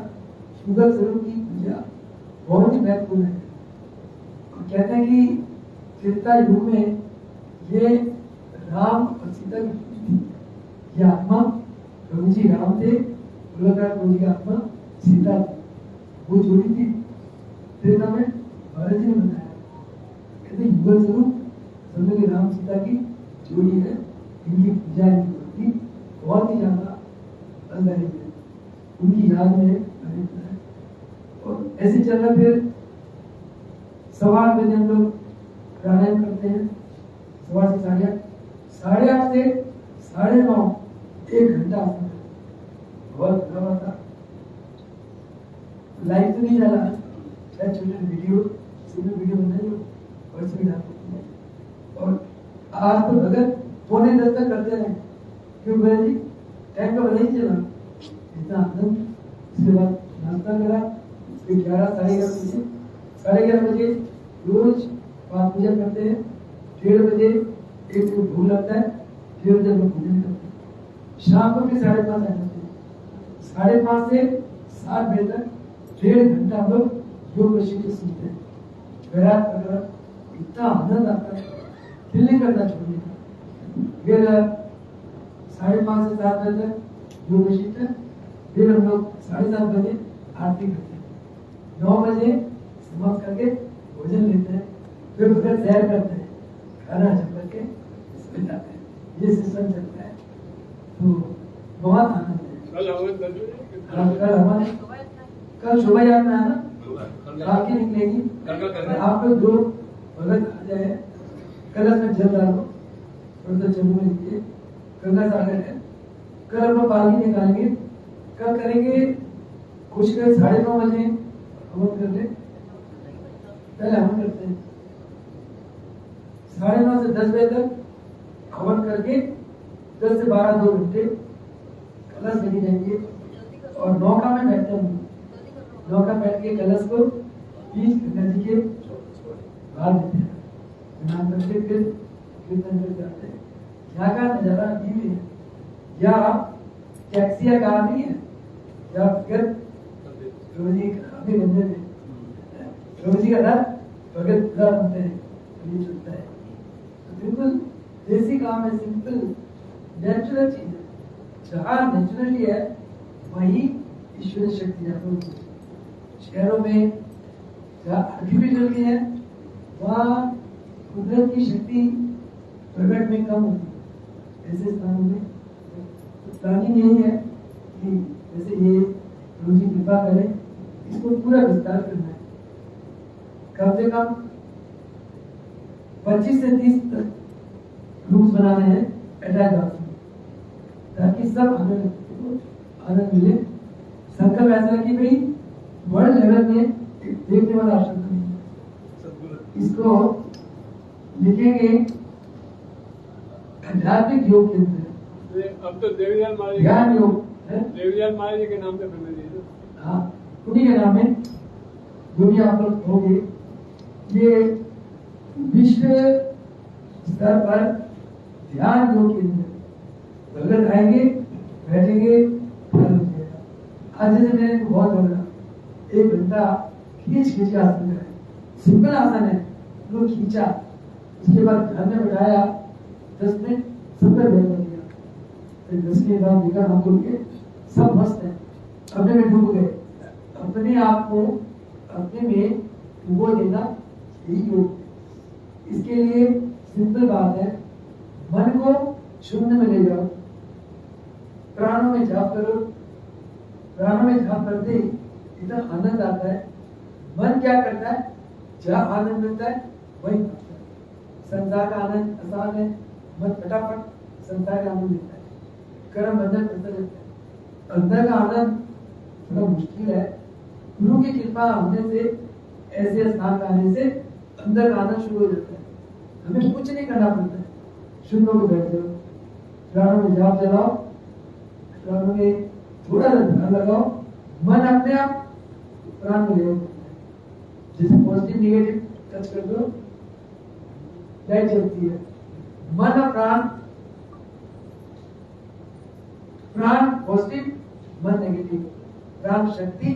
शुगर स्वरूप की पूजा बहुत ही महत्वपूर्ण है। और कहते हैं कि त्रेता युग में ये राम और सीता की पूजा थी। ये आत्मा प्रभु जी राम थे, प्रभु जी की आत्मा सीता थी, वो जोड़ी थी त्रेता में। महाराज जी ने बताया कहते युगल स्वरूप समझो कि राम सीता की जोड़ी है, इनकी पूजा इनकी भक्ति बहुत ही ज्यादा अंदर है, उनकी याद में है। और ऐसे चल रहा। फिर 8:15 बजे हम लोग प्राणायाम करते हैं, 8:15 से 8:30, 8:30 से 9:30 1 घंटा बहुत लंबा था। लाइव तो नहीं डाला, शायद छोटे वीडियो वीडियो बनाए और इसमें डालते हैं। और आज तो भगत 9:45 तक करते रहे, क्यों भैया जी टाइम का पता ही चला, इतना आनंद। इसके बाद नाश्ता करा, फिर 11 साढ़े 11 बजे रोज पाठ पूजा करते हैं। 1:30 बजे एक भूल लगता है, 1:30 बजे लोग पूजन करते हैं। शाम को फिर 5:30 आ जाते हैं। 5:30 से 7 बजे तक 1.5 घंटा हम लोग योग प्रशिक्षण सुनते हैं। विराट वगैरह इतना आनंद आता है, दिल नहीं करता छोड़ने का। फिर 5:30 से 7 बजे तक योग प्रशिक्षण, फिर हम लोग 7:30 बजे आरती करते हैं। 9 बजे समाप्त करके भोजन लेते हैं, फिर उधर सैर करते हैं, खाना जम करके सो जाते हैं। ये सिस्टम चलता है, तो बहुत आनंद है। कल शोभा यात्रा में आना, आपकी निकलेगी। आप लोग जो भगत आ जाए, कलश में जल डालो, थोड़ा सा चंदू में लीजिए, गंगा सागर है। कल हम लोग पालकी निकालेंगे, कल करेंगे कुछ कर 9:30 बजे हवन कर ले, पहले हवन करते हैं। 9:30 से 10 बजे तक हवन करके 10 से 12 2 घंटे कलश लेके जाएंगे और नौका में बैठते हैं। नौका बैठ के कलश को बीच गंगा जी के गा देते हैं, प्रणाम करके फिर कीर्तन करके आते हैं। यहाँ का नजारा अभी भी है। या टैक्सी या कार नहीं है, या फिर रोजी काफी बंदे में रोजी का दर भगत पूरा बनते हैं, ये चलता है। तो बिल्कुल देसी काम है, सिंपल नेचुरल चीज है। जहाँ नेचुरली है वही ईश्वरी शक्ति जाती है। शहरों में जहाँ आर्टिफिशियल की है वहाँ कुदरत की शक्ति प्रकट में कम होती है। ऐसे स्थानों में प्लानिंग यही है कि जैसे ये रोजी कृपा करे, इसको पूरा विस्तार करना है। कम से कम 25 से 30 रूम्स बनाने हैं अटैच बाथरूम, ताकि सब आनंद मिले। संकल्प ऐसा कि भाई वर्ल्ड लेवल में एक देखने वाला आश्रम करेंगे। इसको लिखेंगे आध्यात्मिक योग केंद्र। अब तो देवीलाल महाराज ज्ञान योग है, देवीलाल महाराज जी के नाम पे बना दिए। हाँ, उन्हीं के नाम में जो भी आप लोग होंगे, ये विश्व स्तर पर ध्यान योग केंद्र। भगत आएंगे, बैठेंगे, ध्यान हो जाएगा। आज जैसे मैंने बहुत बोला, 1 घंटा खींच के आसन है, सिंपल आसन है, लोग खींचा, उसके बाद ध्यान में बैठाया 10 मिनट, सबका ध्यान बन गया। फिर 10 मिनट बाद देखा हम खुल के सब मस्त है, अपने में डूब गए। अपने आप को अपने में डुबो देना यही योग। इसके लिए सिंपल बात है, मन को शून्य में ले जाओ, प्राणों में जाप करो। प्राणों में जाप करते इतना आनंद आता है। मन क्या करता है, जहाँ आनंद मिलता है वही करता है। संसार का आनंद आसान है, मन फटाफट संसार का आनंद लेता है, कर्म बंधन करता रहता है। अंदर का आनंद थोड़ा मुश्किल है। गुरु की कृपा होने से, ऐसे स्थान में आने से अंदर का आनंद शुरू हो जाता है। हमें कुछ नहीं करना पड़ता है, शून्य को बैठ जाओ, प्राणों में जाप चलाओ, प्राणों में थोड़ा सा ध्यान लगाओ, मन अपने आप प्राण को ले। जैसे पॉजिटिव निगेटिव टच कर दो, लाइट चलती है। मन और प्राण, प्राण पॉजिटिव, मन नेगेटिव। प्राण शक्ति,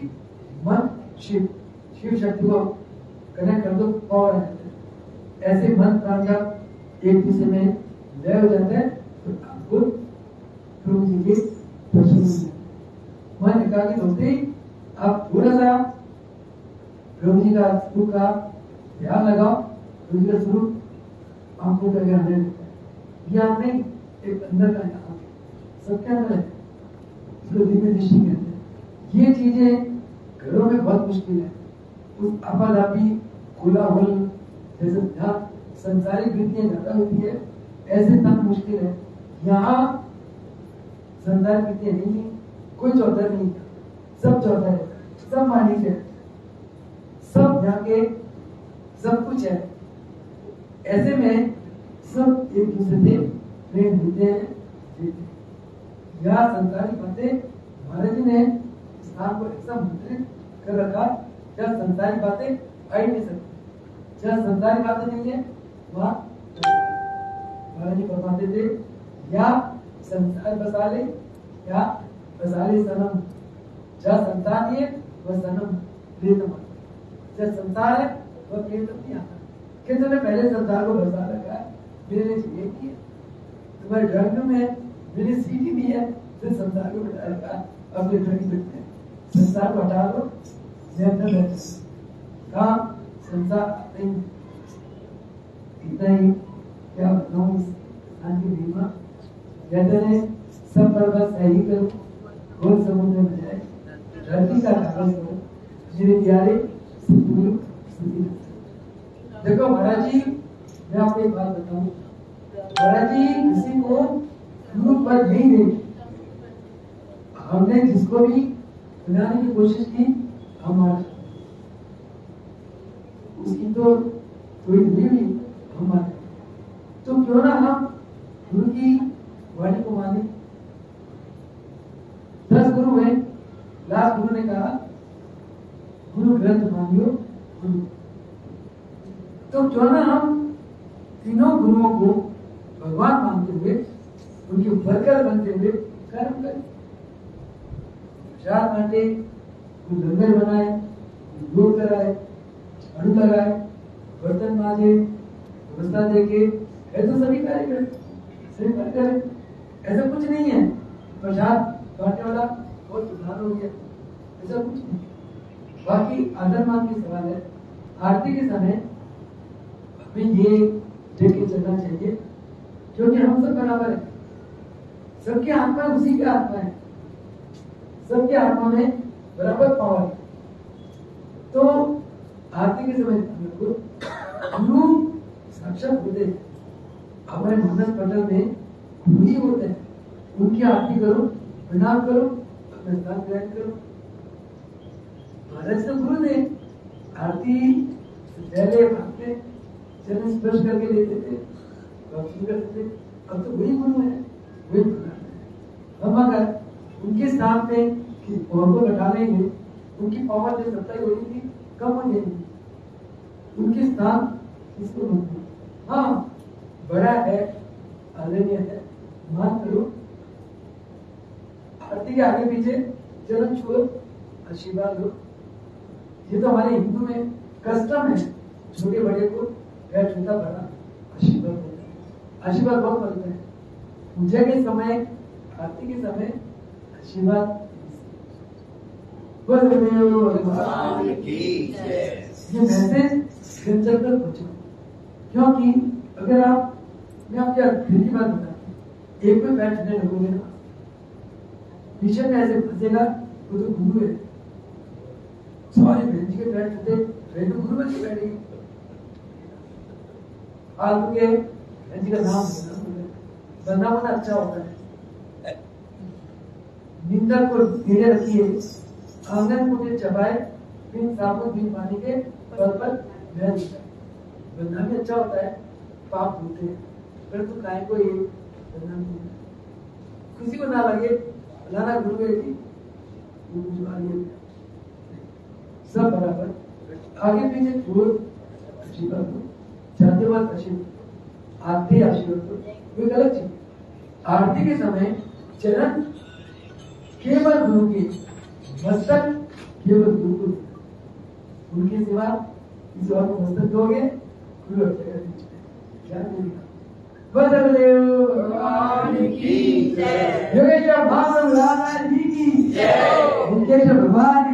मन शिव, शिव शक्ति को कनेक्ट कर दो, पावर आ जाता है। ऐसे मन प्राण जब एक दूसरे में लय हो जाता है तो आपको प्रभु जी के दर्शन मिलते हैं। मन एकाग्र होते ही आप थोड़ा सा प्रभु जी का स्वरूप का ध्यान लगाओ। प्रभु जी का स्वरूप आंखों का ज्ञान है, ज्ञान नहीं, एक अंदर का ज्ञान सबके अंदर है, इसको दिव्य दृष्टि कहते हैं। ये चीजें घरों में बहुत मुश्किल है। उस आपाधापी खुला होल जैसे जहाँ संसारिक वृत्तियां ज्यादा होती है, ऐसे तक मुश्किल है। यहाँ संसारिक वृत्तियां नहीं है, कोई चौधर नहीं, सब चौधर है, सब मालिक है, सब यहाँ के सब कुछ है। ऐसे में सब एक दूसरे से प्रेम देते हैं, देते हैं। यहाँ संसारिक बातें महाराज जी ने स्थान को ऐसा मुद्रित कर रखा, जहाँ संसारिक बातें आ ही नहीं सकती। जहाँ संसारिक बातें नहीं है वहाँ महाराज जी फरमाते थे, या संसार बसा ले या बसा ले सनम। जहाँ संसार नहीं है वह सनम प्रीतम आता। जहाँ संसार है वह प्रीतम नहीं आता। कि तुमने पहले संसार को बसा रखा है, मेरे लिए चाहिए नहीं है। तुम्हारे ड्राइंग में मेरी सीट ही नहीं है, फिर संसार को बैठा रखा है, अपने ड्राइंग में संसार को हटा दो, मैं अंदर बैठा कहा संसार नहीं। इतना ही क्या बताऊं इस स्थान की महिमा। कहते हैं सब पर्वत सही करो, घोर समुद्र में जाए, धरती का कागज करो, मेरे प्यारे सतगुरु स्तुति। देखो महाराज जी, मैं आपको एक बात बताऊं, महाराज जी किसी को गुरु पर नहीं दे। हमने जिसको भी बनाने की कोशिश की, हमारा उसकी तो कोई नहीं हुई, हमारे तो क्यों ना हम गुरु की वाणी को माने। 10 गुरु है, लास्ट गुरु ने कहा गुरु ग्रंथ मानियो गुरु। तो जो है ना, हम तीनों गुरुओं को भगवान मानते हुए, उनके वर्कर बनते हुए कर्म करें। प्रसाद बांटे, कोई लंगर बनाए, कोई दूर कराए, झाड़ू लगाए, बर्तन मांजे, व्यवस्था देके, ऐसे सभी कार्य करें, सभी कार्य करें। ऐसा कुछ नहीं है प्रसाद बांटने वाला बहुत प्रधान हो गया, ऐसा कुछ नहीं। बाकी आदर मान की सवाल है, आरती के समय हमें ये लेके चलना चाहिए क्योंकि हम सब बराबर है, सबके आत्मा उसी के आत्मा है, सबके आत्मा में बराबर पावर है। तो आरती के समय गुरु साक्षात होते हैं, हमारे मानस पटल में गुरु ही होते हैं। उनकी आरती करो, प्रणाम करो, अपना स्थान ग्रहण करो। महाराज तो गुरु थे, आरती पहले भागते चरण स्पर्श करके लेते थे, करते थे। अब तो वही गुरु है, वही प्रधान है। हम अगर उनके साथ में पावर को घटा लेंगे, उनकी पावर जो सत्ता हो रही थी कम हो जाएगी, उनके स्थान इसको बनते। हाँ, बड़ा है, आदरणीय है, मान करो, आरती के आगे पीछे चरण छुओ, आशीर्वाद लो। ये तो हमारे हिंदू में कस्टम है, छोटे बड़े को पैर छूता बड़ा आशीर्वाद होता है। आशीर्वाद बहुत मिलता है पूजा के समय, आरती के समय आशीर्वाद। ये मैसेज घर तक पहुंचा, क्योंकि अगर आप, मैं आपको फिर की बात बताता हूँ, एक में पैर छूने लगोगे ना, पीछे में ऐसे फंसेगा, वो तो गुरु है। सारे बहन जी के पैर छूते, बहन तो गुरु बन के बैठेगी। फालतू के बहन जी का नाम बंदा होना अच्छा होता है। निंदा को धीरे रखिए, आंगन को भी चबाए, बिन साबुन बिन पानी के पल पर बहन बनना भी अच्छा होता है, पाप धोते हैं। पर तो काय को ये बनना नहीं, किसी को ना लगे फलाना गुरु है कि सब बराबर, आगे पीछे छोड़ आशीर्वाद दो, जाते वक्त आशीर्वाद, आरती आशीर्वाद दो, कोई गलत चीज। आरती के समय चरण केवल गुरु के, मस्तक केवल गुरु को, उनके सिवा किसी और को मस्तक दोगे, गुरु हट जाएगा बीच में। ध्यान देना। बलदेव भगवान की जय, योगेश्वर भानु लाला जी की जय, योगेश्वर भगवान